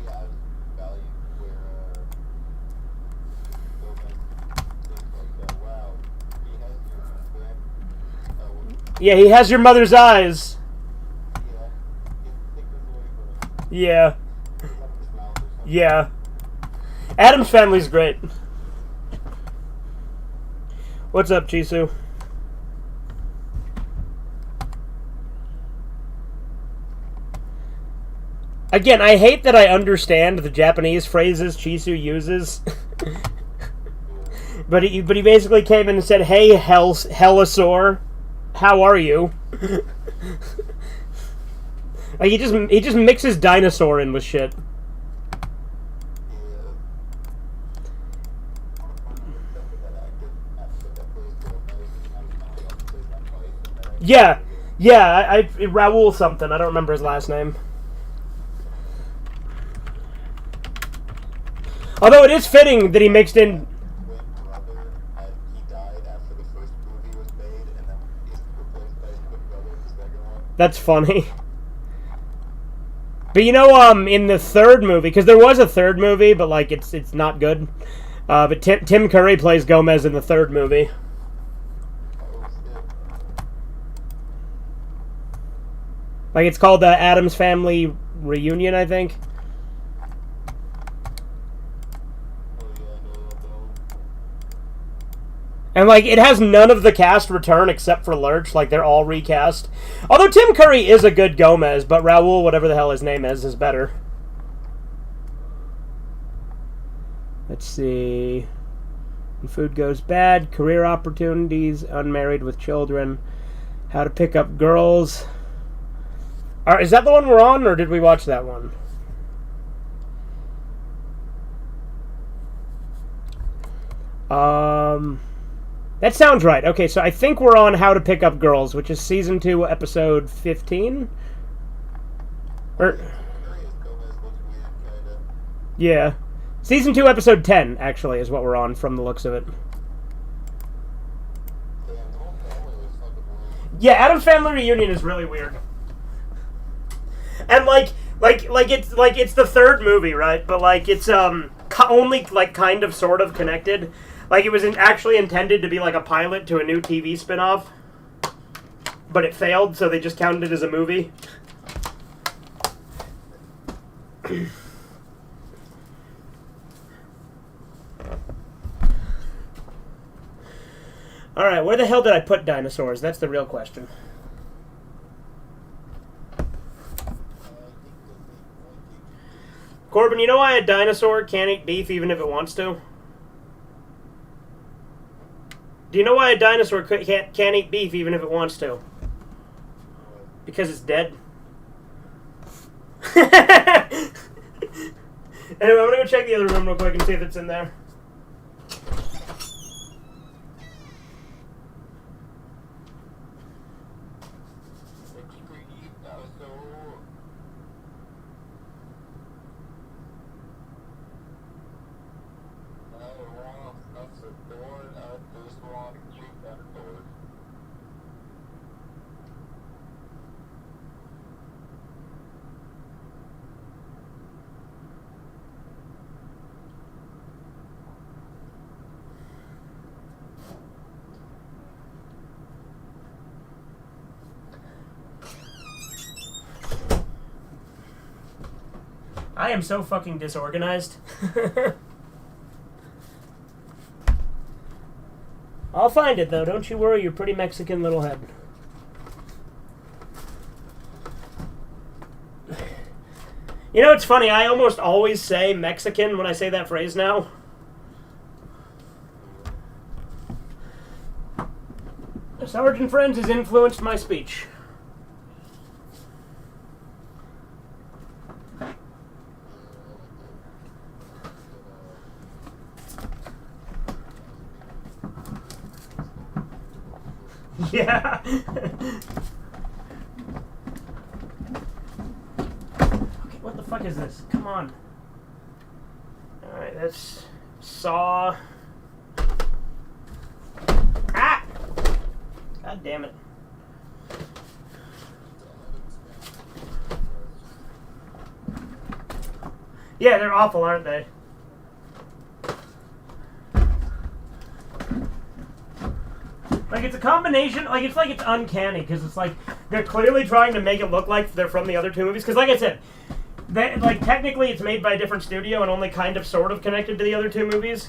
Adam's Valley where, wow, he has your Yeah, he has your mother's eyes. Yeah. Yeah. Adam's family's great. What's up, Chisu? Again, I hate that I understand the Japanese phrases Chisu uses. But he basically came in and said, "Hey, Hellosaur, how are you?" Like he just mixes dinosaur in with shit. Yeah, Raoul something. I don't remember his last name. Although it is fitting that he mixed in. That's funny. But you know, in the third movie, because there was a third movie, but like it's not good. But Tim Curry plays Gomez in the third movie. Like it's called the Addams Family Reunion, I think. And, like, it has none of the cast return except for Lurch. Like, they're all recast. Although Tim Curry is a good Gomez, but Raoul, whatever the hell his name is better. Let's see. When food goes bad, career opportunities, unmarried with children, how to pick up girls. Is that the one we're on, or did we watch that one? That sounds right. Okay, so I think we're on How to Pick Up Girls, which is Season 2, Episode 15? Yeah. Season 2, Episode 10, actually, is what we're on from the looks of it. Yeah, Addams Family Reunion is really weird. And, it's the third movie, right? But, like, it's, only, like, kind of, sort of connected. Like, it was actually intended to be, like, a pilot to a new TV spinoff. But it failed, so they just counted it as a movie. Alright, where the hell did I put dinosaurs? That's the real question. Corbin, you know why a dinosaur can't eat beef even if it wants to? Do you know why a dinosaur can't eat beef even if it wants to? Because it's dead. Anyway, I'm gonna go check the other room real quick and see if it's in there. I am so fucking disorganized. I'll find it, though. Don't you worry, your pretty Mexican little head. You know, it's funny. I almost always say Mexican when I say that phrase now. Sergeant Friends has influenced my speech. Yeah. Okay, what the fuck is this? Come on. Alright, that's saw. Ah! God damn it. Yeah, they're awful, aren't they? Like, it's a combination, like, it's uncanny, because it's like, they're clearly trying to make it look like they're from the other two movies, because like I said, like, technically it's made by a different studio and only kind of sort of connected to the other two movies.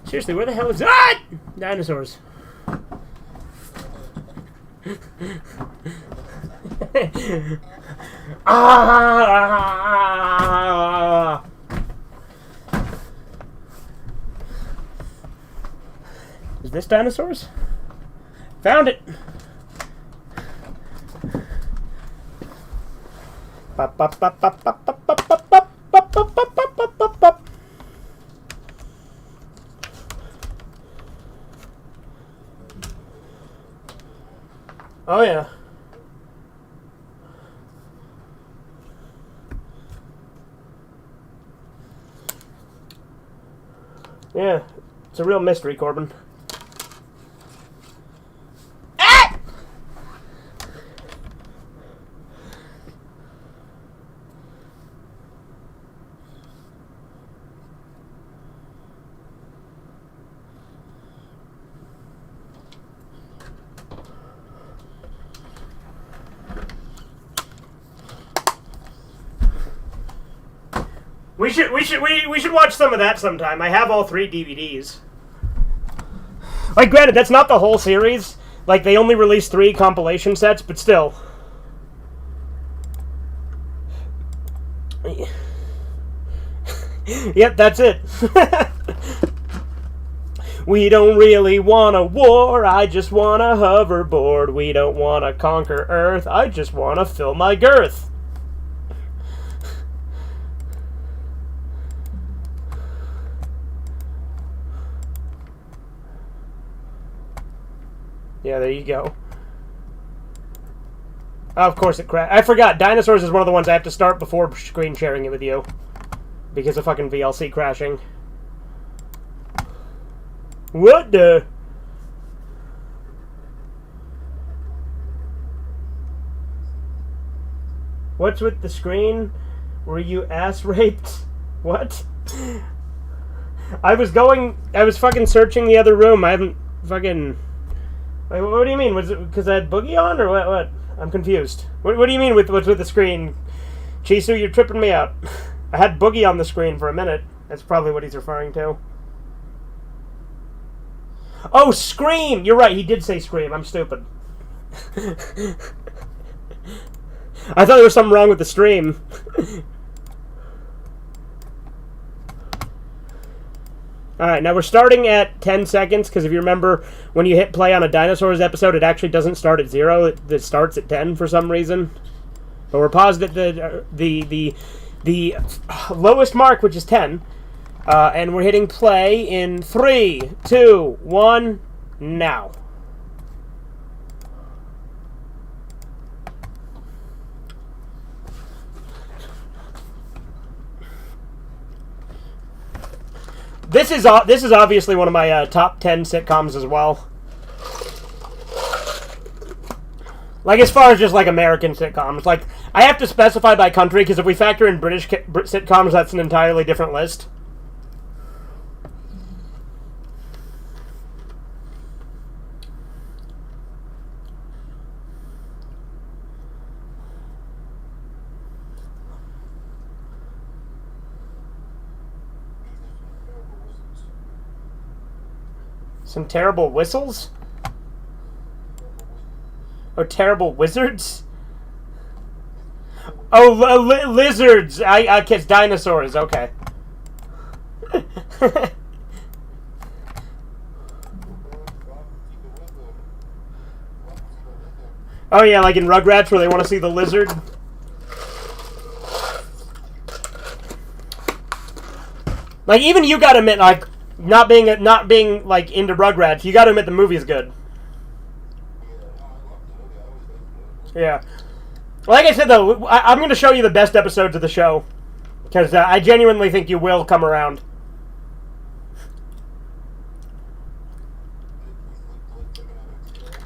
Seriously, where the hell is that? Dinosaurs. Ah! Is this dinosaurs? Found it. Oh yeah. Yeah, it's a real mystery, Corbin. Ah! We should watch some of that sometime. I have all 3 DVDs. Like, granted, that's not the whole series. Like, they only released 3 compilation sets, but still. Yep, that's it. We don't really want a war, I just want a hoverboard. We don't want to conquer Earth, I just want to fill my girth. Yeah, there you go. Oh, of course it crashed. I forgot, Dinosaurs is one of the ones I have to start before screen sharing it with you. Because of fucking VLC crashing. What the? What's with the screen? Were you ass raped? What? I was fucking searching the other room. I haven't fucking... Wait, what do you mean? Was it because I had Boogie on, or what? I'm confused. What do you mean with what's with the screen? Chisu, you're tripping me out. I had Boogie on the screen for a minute. That's probably what he's referring to. Oh, Scream! You're right, he did say Scream. I'm stupid. I thought there was something wrong with the stream. Alright, now we're starting at 10 seconds, because if you remember, when you hit play on a Dinosaurs episode, it actually doesn't start at 0, it starts at 10 for some reason. But we're paused at the lowest mark, which is 10. And we're hitting play in 3, 2, 1, now. This is obviously one of my top 10 sitcoms as well. Like, as far as just, like, American sitcoms. Like, I have to specify by country, because if we factor in British sitcoms, that's an entirely different list. Some terrible whistles? Or terrible wizards? Oh, lizards! I guess dinosaurs, okay. Oh yeah, like in Rugrats where they want to see the lizard? Like, even you gotta admit, like, not being like into Rugrats, you gotta admit the movie is good. Yeah. Like I said, though, I'm going to show you the best episodes of the show. Because I genuinely think you will come around.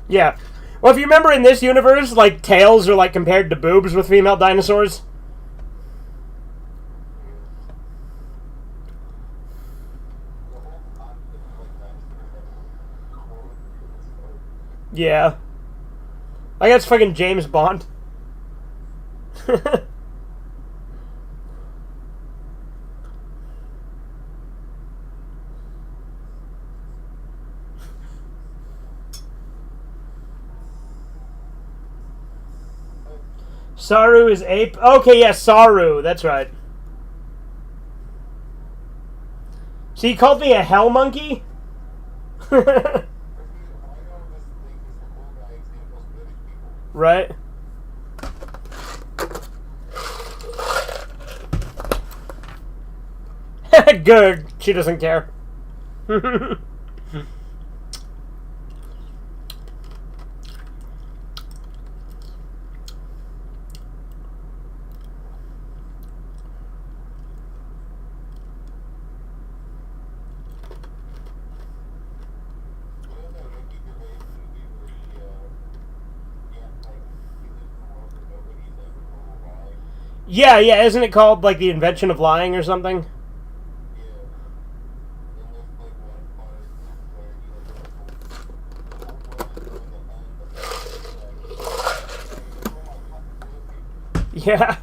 Yeah. Well, if you remember in this universe, like, tails are, like, compared to boobs with female dinosaurs. Yeah. Like, that's fucking James Bond. Saru is ape. Okay, yeah, Saru. That's right. So you called me a hell monkey? Right. Good. She doesn't care. Yeah, yeah, isn't it called, like, the invention of lying or something? Yeah.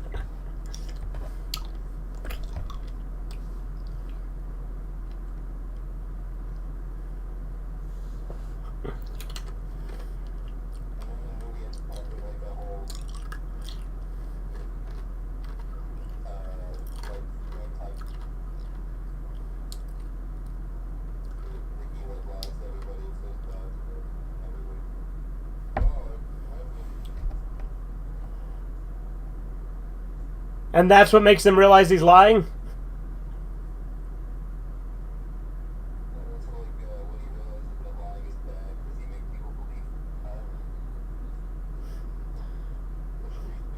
And that's what makes them realize he's lying?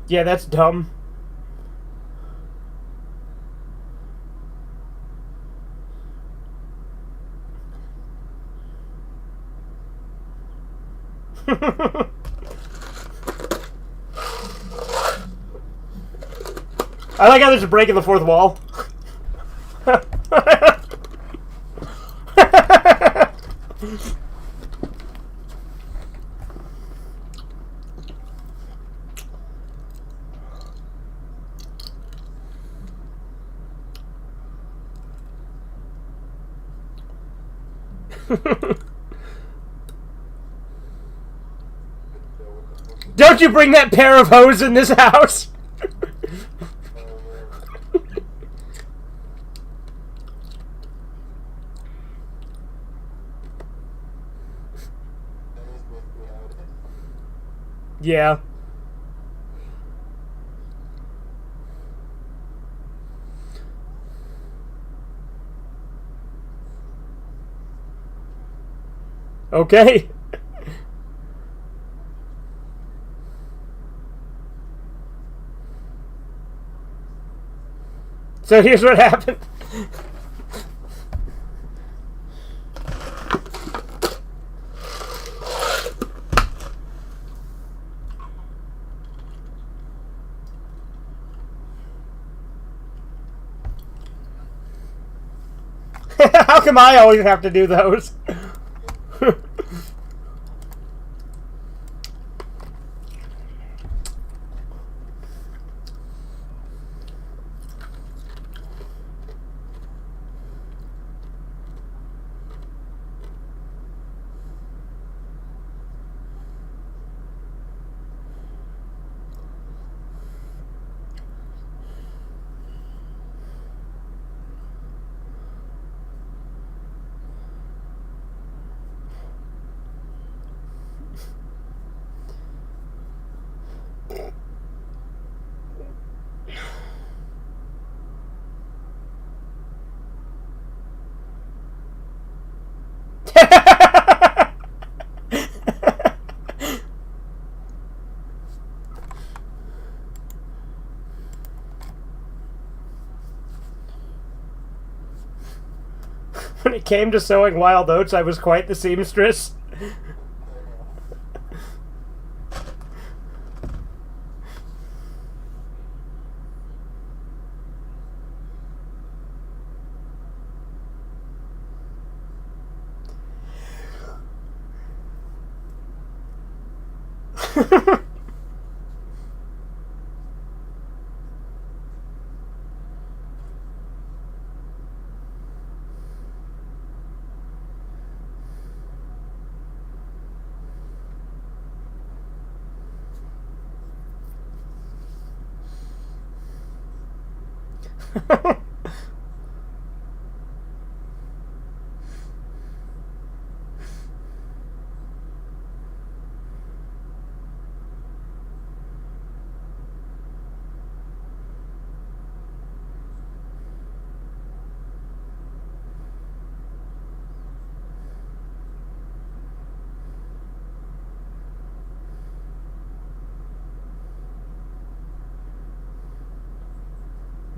Yeah, that's dumb. I like how there's a break in the fourth wall. Don't you bring that pair of hose in this house? Yeah. Okay. So here's what happened. How come I always have to do those? When it came to sowing wild oats, I was quite the seamstress.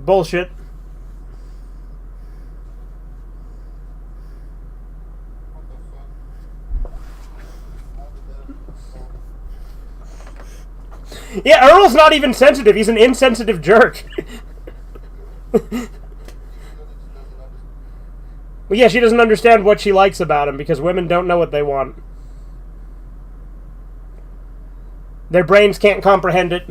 Bullshit. Yeah, Earl's not even sensitive. He's an insensitive jerk. Well, yeah, she doesn't understand what she likes about him because women don't know what they want. Their brains can't comprehend it.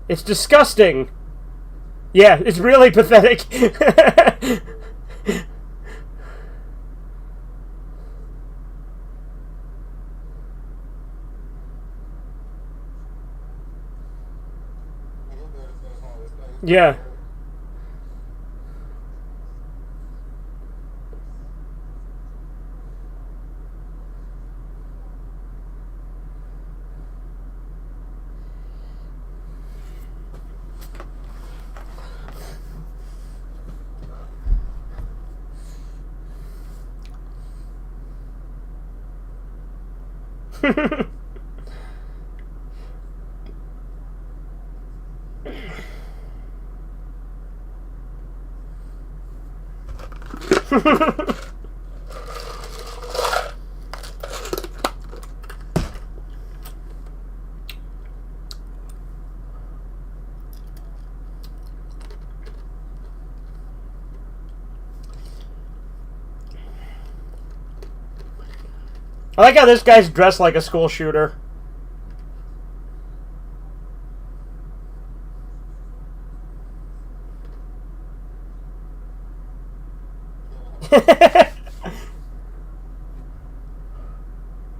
It's disgusting. Yeah, it's really pathetic. Yeah. I like how this guy's dressed like a school shooter.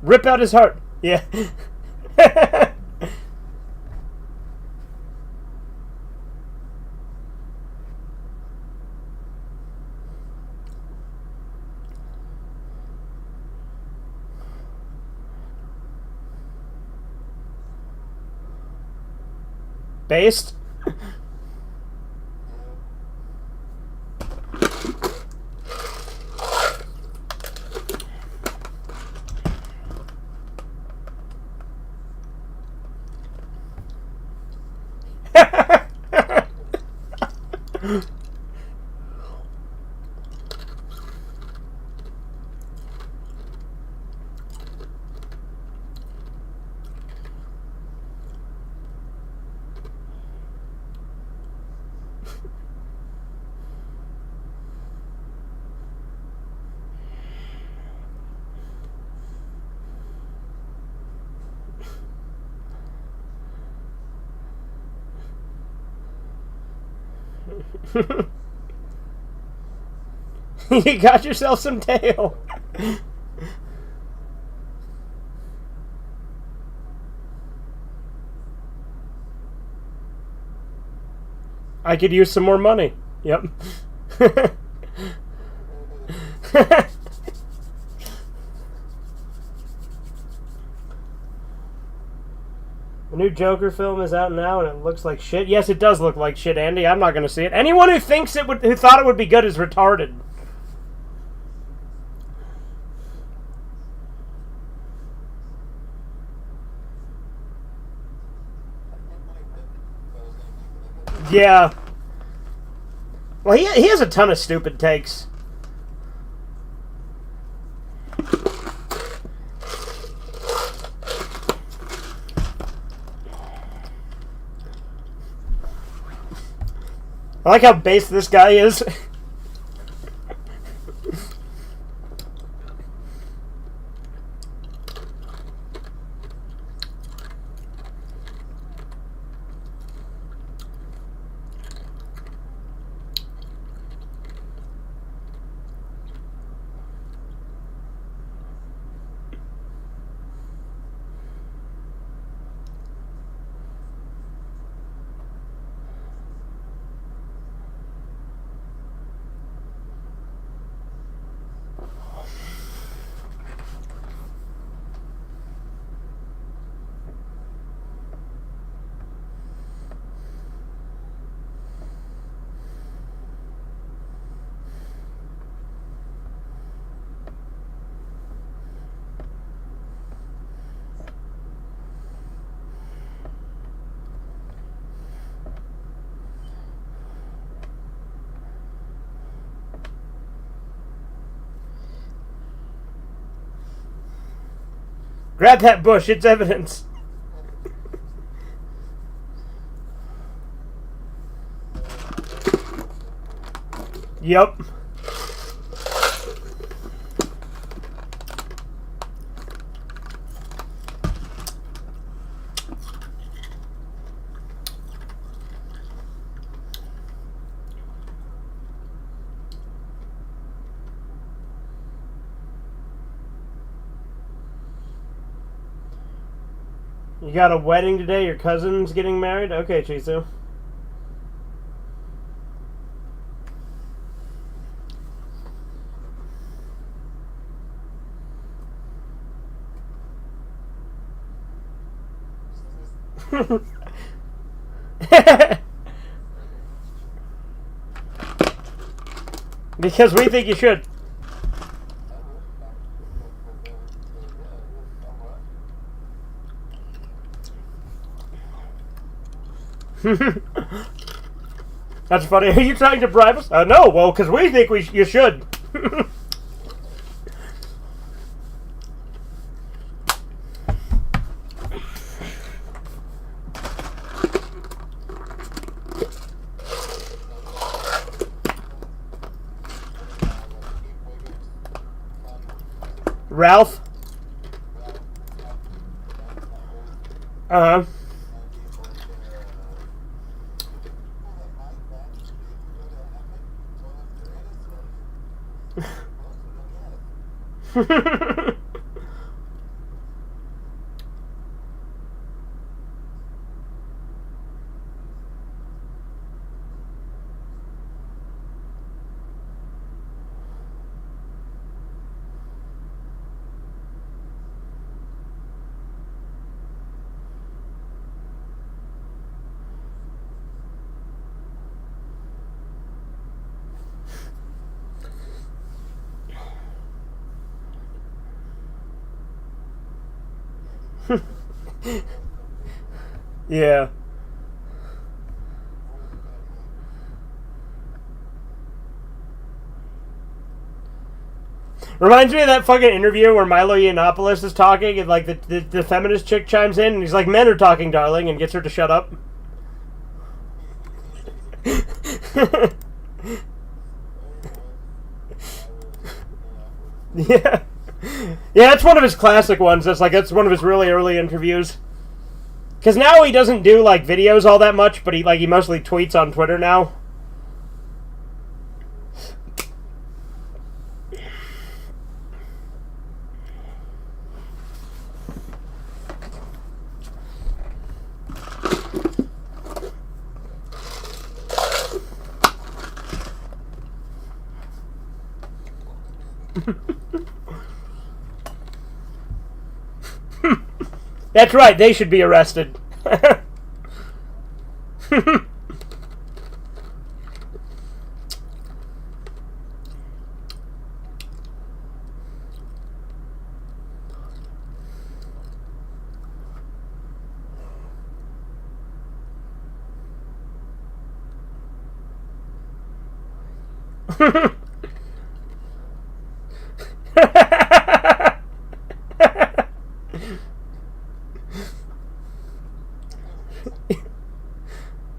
Rip out his heart. Yeah. Based? You got yourself some tail. I could use some more money. Yep. The new Joker film is out now, and it looks like shit. Yes, it does look like shit, Andy. I'm not going to see it. Anyone who thinks it would, who thought it would be good, is retarded. Yeah. Well, he has a ton of stupid takes. I like how base this guy is. Grab that bush, it's evidence. Yep. You got a wedding today? Your cousin's getting married? Okay, Chisu. Because we think you should. That's funny. Are you trying to bribe us? No. Well, because we think you should. Ralph. Uh-huh. Yeah. Reminds me of that fucking interview where Milo Yiannopoulos is talking and like the feminist chick chimes in and he's like, "Men are talking, darling," and gets her to shut up. Yeah. Yeah, that's one of his classic ones. That's one of his really early interviews. Because now he doesn't do like videos all that much, but he mostly tweets on Twitter now. That's right, they should be arrested.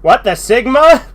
What, the Sigma?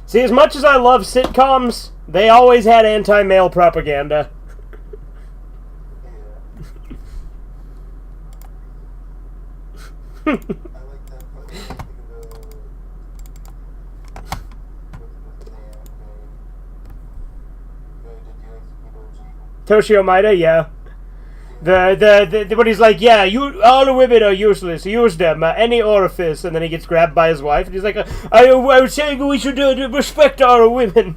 See, as much as I love sitcoms, they always had anti-male propaganda. I like that part. What's his name? Toshio Maeda, yeah. When he's like, yeah, you all the women are useless. Use them any orifice, and then he gets grabbed by his wife, and he's like, I was saying we should respect our women.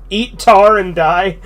Eat tar and die.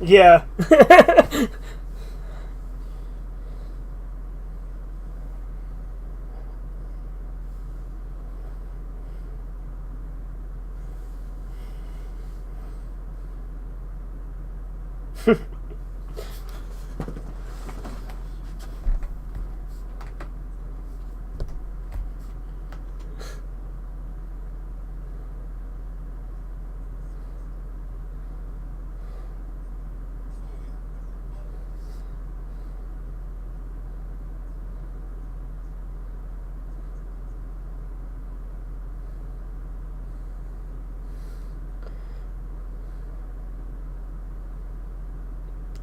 Yeah.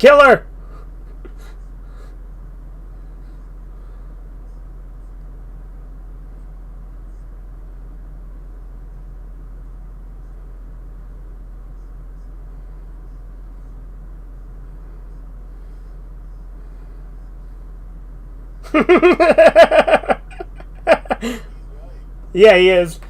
Kill her! Yeah, he is.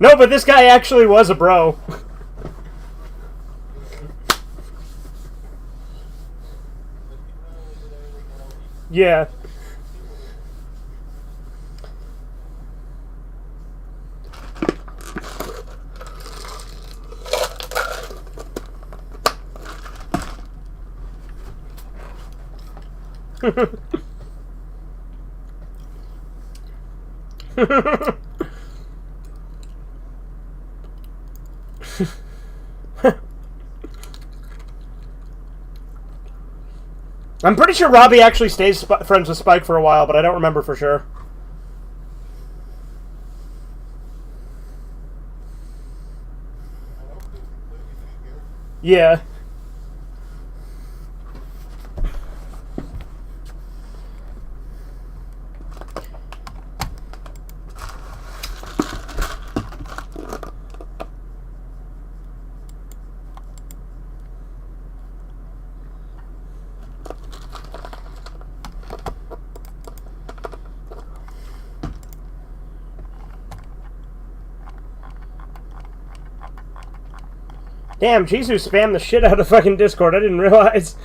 No, but this guy actually was a bro. Yeah. I'm pretty sure Robbie actually stays friends with Spike for a while, but I don't remember for sure. Yeah. Damn, Jisoo spammed the shit out of fucking Discord. I didn't realize.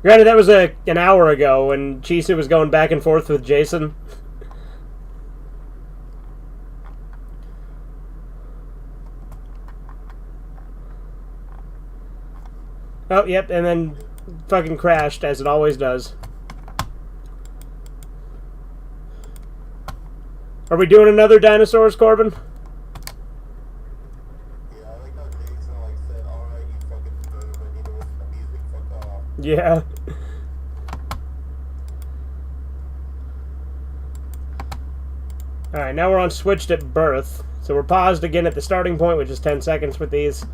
Granted, that was an hour ago when Jisoo was going back and forth with Jason. Oh, yep, and then fucking crashed, as it always does. Are we doing another dinosaurs, Corbin? Yeah, I like how Jason said, alright, you fucking noob, I need to listen to music, fuck off. Yeah. Alright, now we're on switched at birth. So we're paused again at the starting point, which is 10 seconds with these.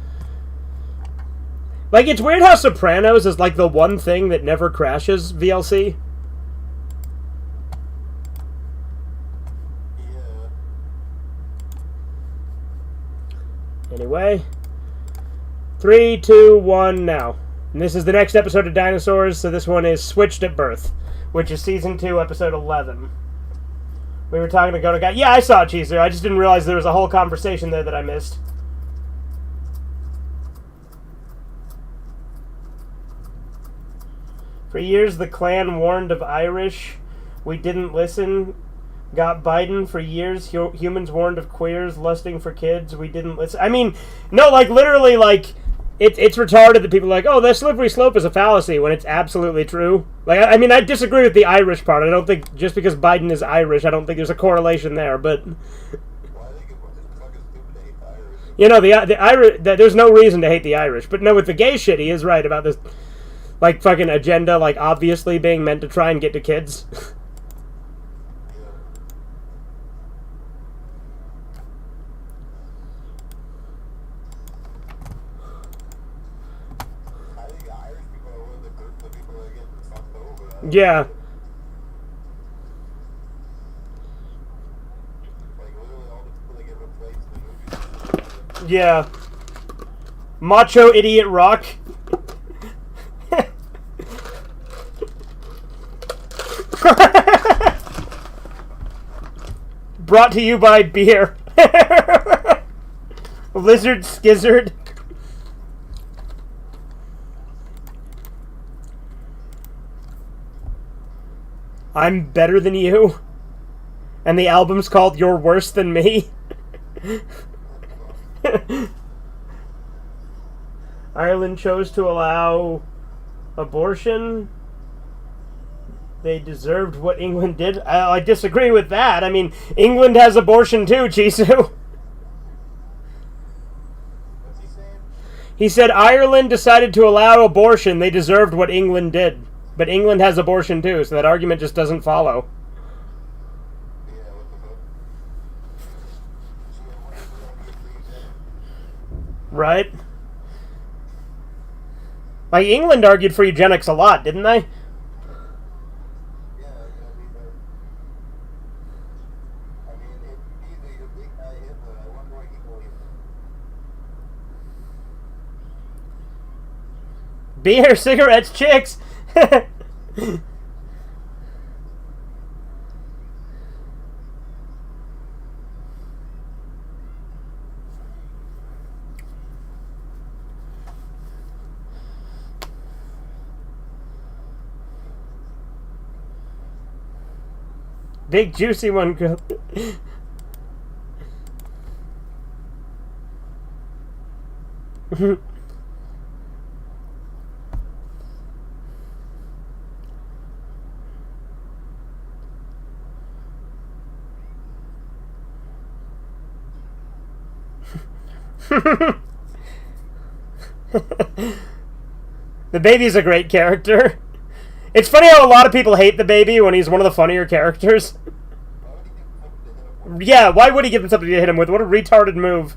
Like, it's weird how Sopranos is like the one thing that never crashes VLC. Anyway, 3, 2, 1, now. And this is the next episode of Dinosaurs, so this one is Switched at Birth, which is Season 2, Episode 11. We were talking to Go to Guy. Yeah, I saw it, Cheezer. I just didn't realize there was a whole conversation there that I missed. For years, the Klan warned of Irish. We didn't listen. Got Biden for years. Humans warned of queers lusting for kids. We didn't listen. I mean, no, like, literally, like, it's retarded that people are like, oh, the slippery slope is a fallacy, when it's absolutely true. Like, I mean, I disagree with the Irish part. I don't think, just because Biden is Irish, I don't think there's a correlation there, but... Why are they fucking stupid to hate the Irish? You know, the Irish, there's no reason to hate the Irish. But no, with the gay shit, he is right about this, like, fucking agenda, like, obviously being meant to try and get to kids. Yeah. Yeah. Macho Idiot Rock. Brought to you by beer. Lizard Skizzard. I'm better than you. And the album's called You're Worse Than Me. Ireland chose to allow abortion. They deserved what England did. I disagree with that. I mean, England has abortion too, Jisoo. What's he saying? He said Ireland decided to allow abortion. They deserved what England did. But England has abortion too, so that argument just doesn't follow. Yeah, what the fuck? She had one of the longest leaves. Right? Like, England argued for eugenics a lot, didn't they? Yeah, these are. I mean, he's a big guy Hitler. I wonder why he believes it. Beer, cigarettes, chicks. Big juicy one. The baby's a great character. It's funny how a lot of people hate the baby when he's one of the funnier characters. Why would he give something to hit him with? Yeah, why would he give him something to hit him with? What a retarded move.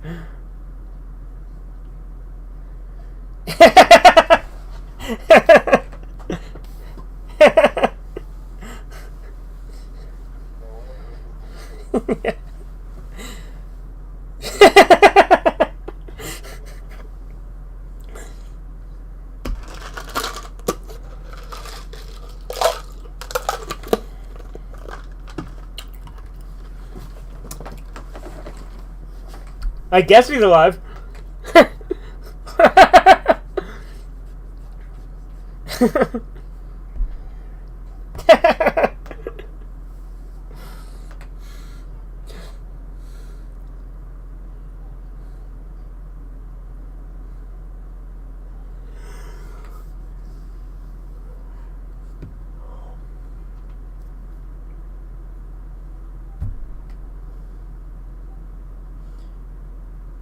I guess he's alive.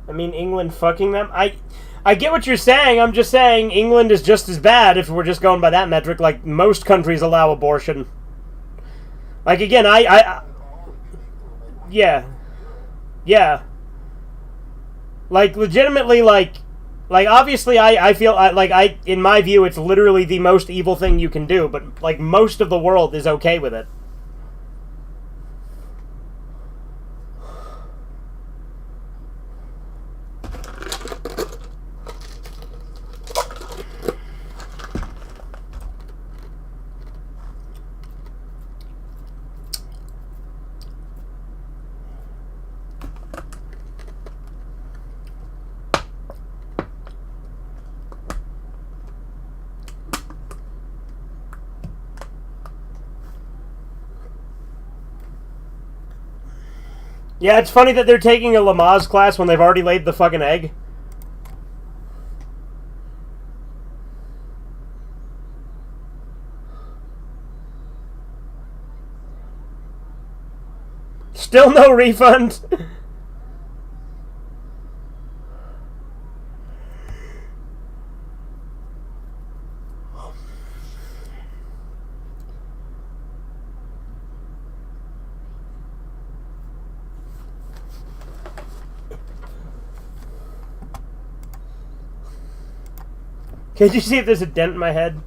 I mean, England fucking them? I get what you're saying. I'm just saying England is just as bad if we're just going by that metric. Like, most countries allow abortion. Like, again, yeah. Yeah. Like, legitimately, like obviously I feel, in my view, it's literally the most evil thing you can do, but, like, most of the world is okay with it. Yeah, it's funny that they're taking a Lamaze class when they've already laid the fucking egg. Still no refund. Can you see if there's a dent in my head?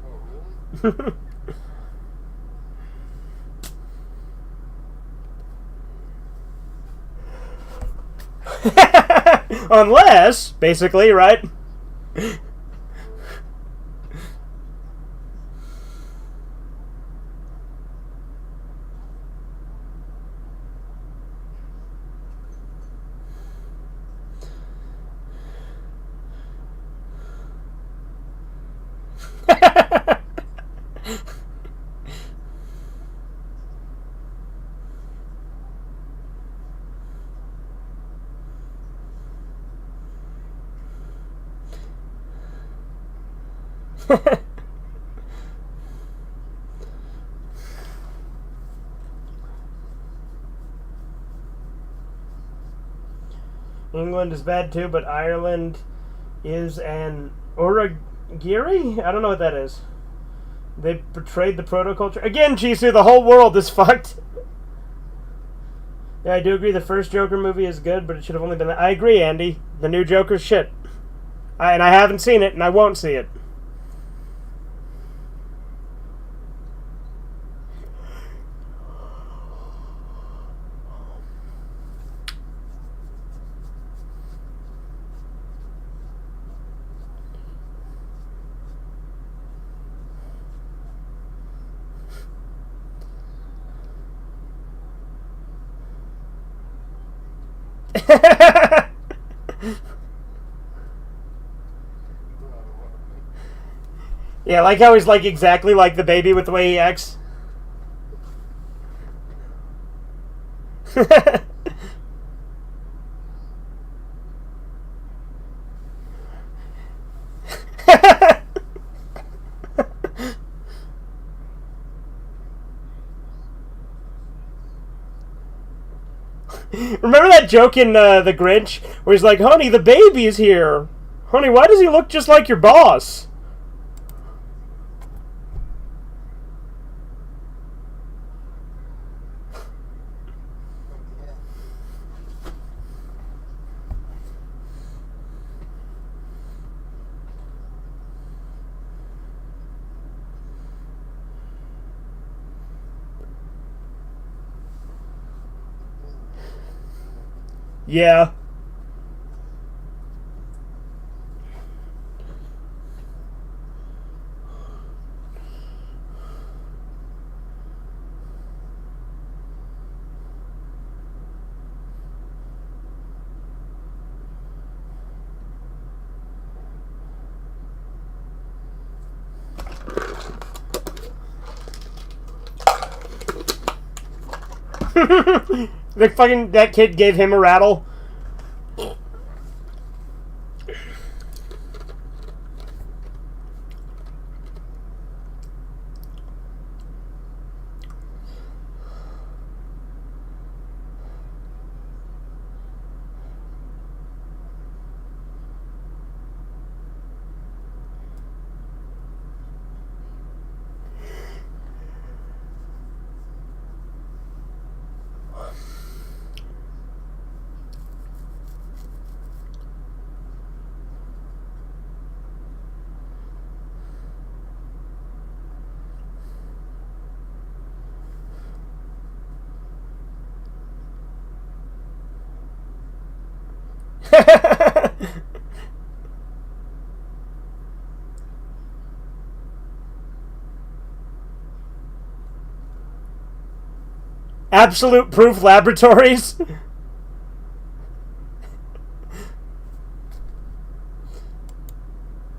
Oh, really? Unless, basically, right? England is bad too, but Ireland is an origiri? I don't know what that is. They betrayed the proto-culture. Again, Jisoo, the whole world is fucked. Yeah, I do agree the first Joker movie is good, but it should have only been that. I agree, Andy. The new Joker's shit. And I haven't seen it, and I won't see it. Yeah, I like how he's like exactly like the baby with the way he acts. Remember that joke in The Grinch where he's like, "Honey, the baby is here. Honey, why does he look just like your boss?" Yeah. That kid gave him a rattle. Absolute Proof Laboratories.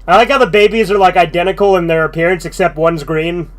I like how the babies are like identical in their appearance except one's green.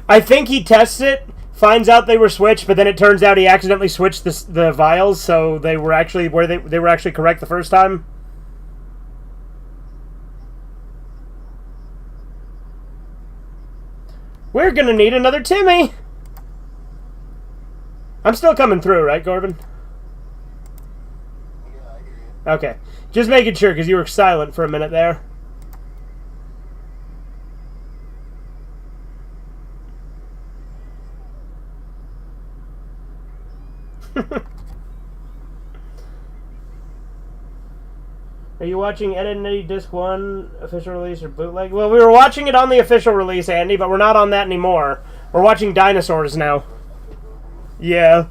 I think he tests it, finds out they were switched, but then it turns out he accidentally switched the vials, so they were actually they were actually correct the first time. We're gonna need another Timmy. I'm still coming through, right, Corbin? Yeah, I hear you. Okay, just making sure because you were silent for a minute there. Are you watching Ed and Eddie Disc 1 official release or bootleg? Well, we were watching it on the official release, Andy, but we're not on that anymore. We're watching Dinosaurs now. Yeah.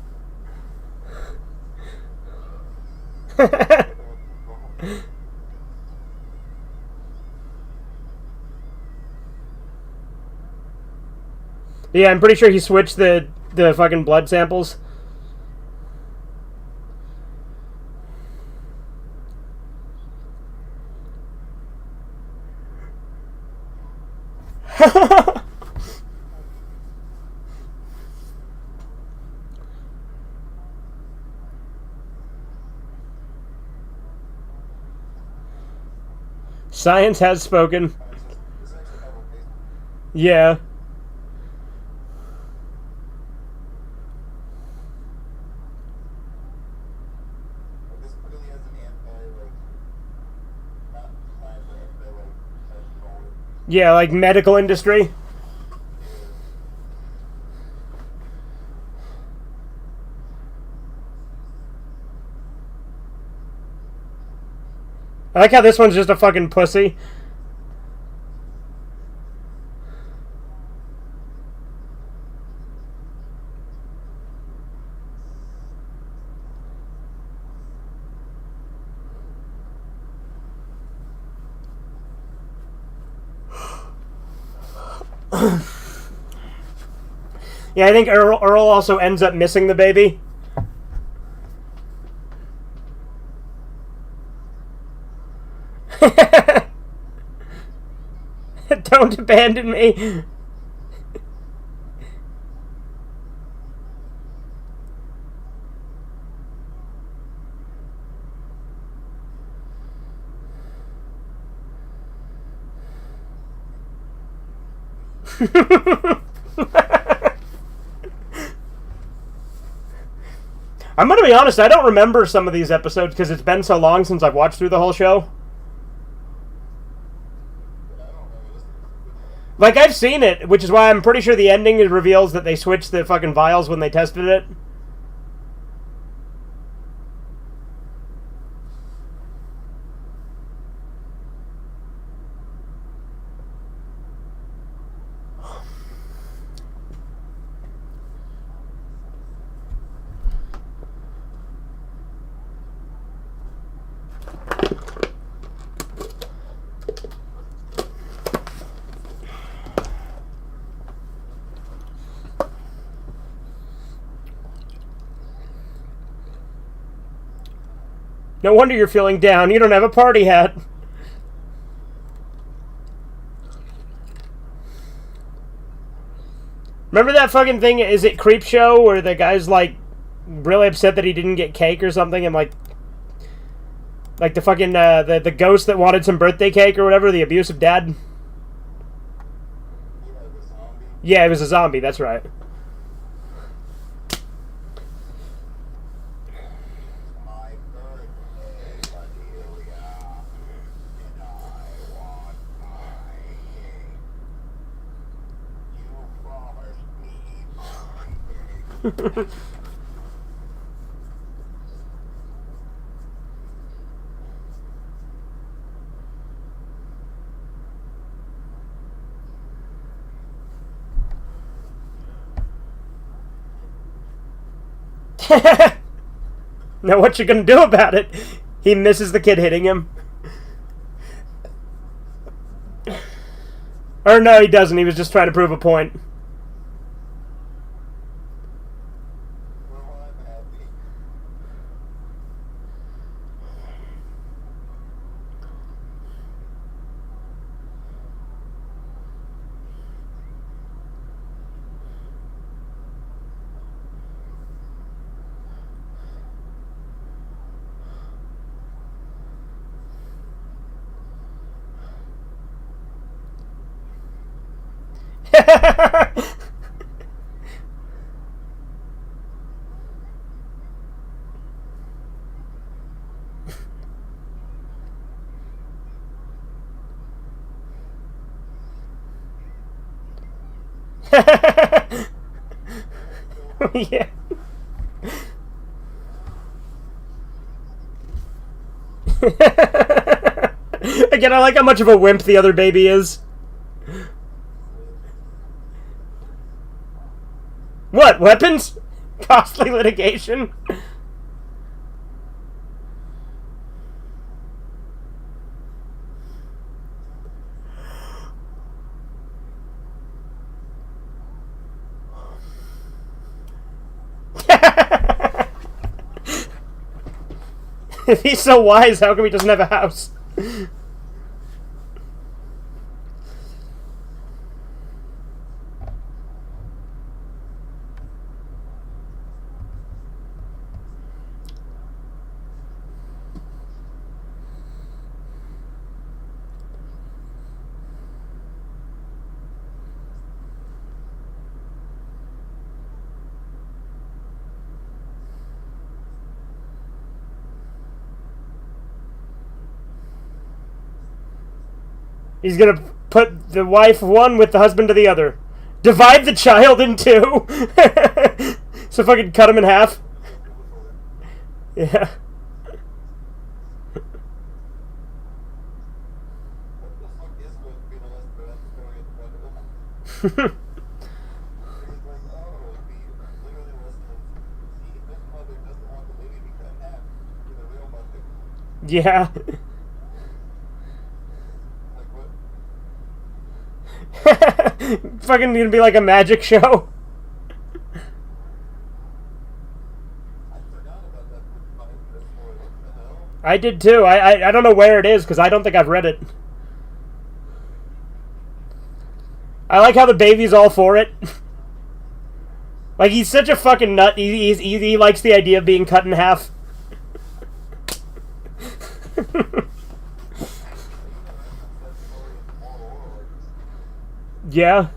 Yeah, I'm pretty sure he switched the fucking blood samples. Science has spoken. This actually have a face. Yeah. Like, this really has an anti, like, not science, but anti, like, technical. Yeah, like medical industry. I like how this one's just a fucking pussy. Yeah, I think Earl also ends up missing the baby. Don't abandon me. I'm gonna be honest, I don't remember some of these episodes because it's been so long since I've watched through the whole show. I don't remember this. Like, I've seen it, which is why I'm pretty sure the ending reveals that they switched the fucking vials when they tested it. No wonder you're feeling down. You don't have a party hat. Remember that fucking thing? Is it Creep Show where the guy's like really upset that he didn't get cake or something, and like the fucking the ghost that wanted some birthday cake or whatever, the abusive dad. Yeah, the zombie. Yeah, it was a zombie. That's right. My birthday, Cordelia, and I want my cake. You promised me my cake. Now what you gonna do about it? He misses the kid hitting him. Or no, he doesn't. He was just trying to prove a point. Well, I'm happy. Yeah. Again, I like how much of a wimp the other baby is. What? Weapons? Costly litigation? If he's so wise, how come he doesn't have a house? He's gonna put the wife one with the husband to the other. Divide the child in two. So fucking cut him in half. Yeah. What the fuck is going to be the last bad story in front of him? He's like, oh, he literally was his mother doesn't want the baby to be cut in half. You're the real mother. Yeah. Like, what? Fucking gonna be like a magic show. I forgot about that 5-minute story. What the hell? I did too. I don't know where it is because I don't think I've read it. I like how the baby's all for it. Like, he's such a fucking nut. He likes the idea of being cut in half. Yeah.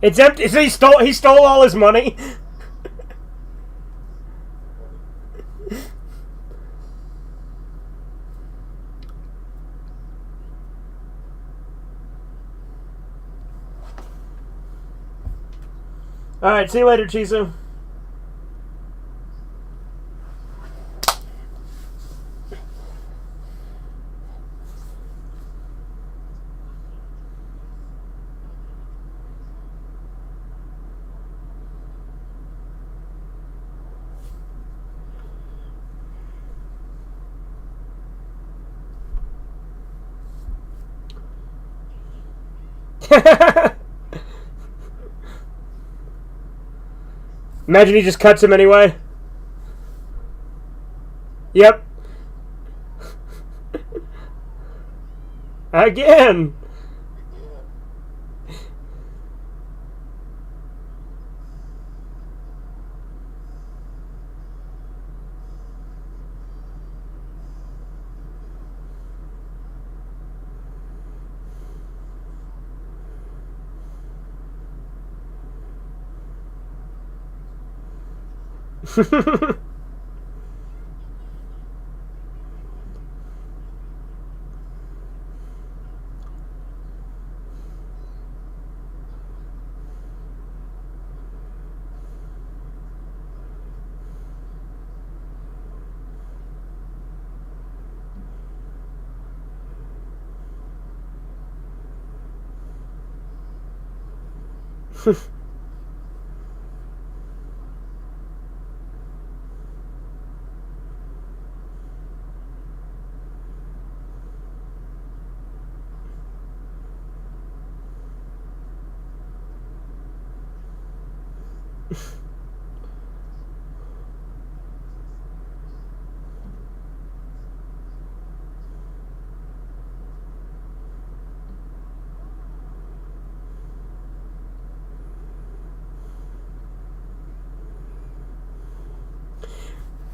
It's empty. So he stole all his money. All right, see you later, Chisu. Imagine he just cuts him anyway. Yep. Again.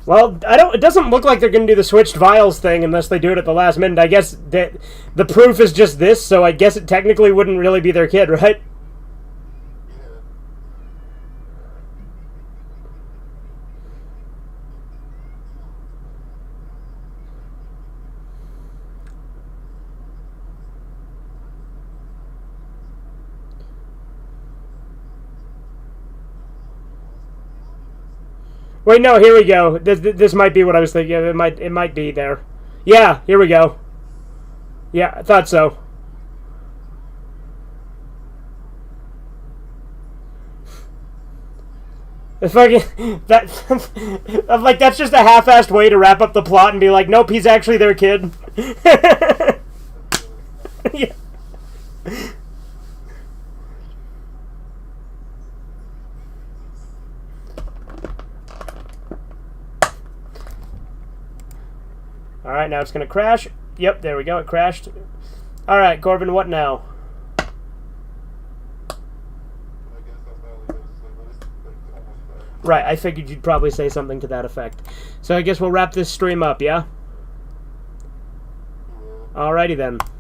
Well, it doesn't look like they're going to do the switched vials thing unless they do it at the last minute. I guess that the proof is just this, so I guess it technically wouldn't really be their kid, right? Wait, no, here we go. This might be what I was thinking. It might be there. Yeah, here we go. Yeah, I thought so. If I that, I'm like, that's just a half-assed way to wrap up the plot and be like, nope, he's actually their kid. Yeah. All right, now it's gonna crash. Yep, there we go. It crashed. All right, Corbin, what now? Right, I figured you'd probably say something to that effect. So I guess we'll wrap this stream up, yeah? Alrighty then.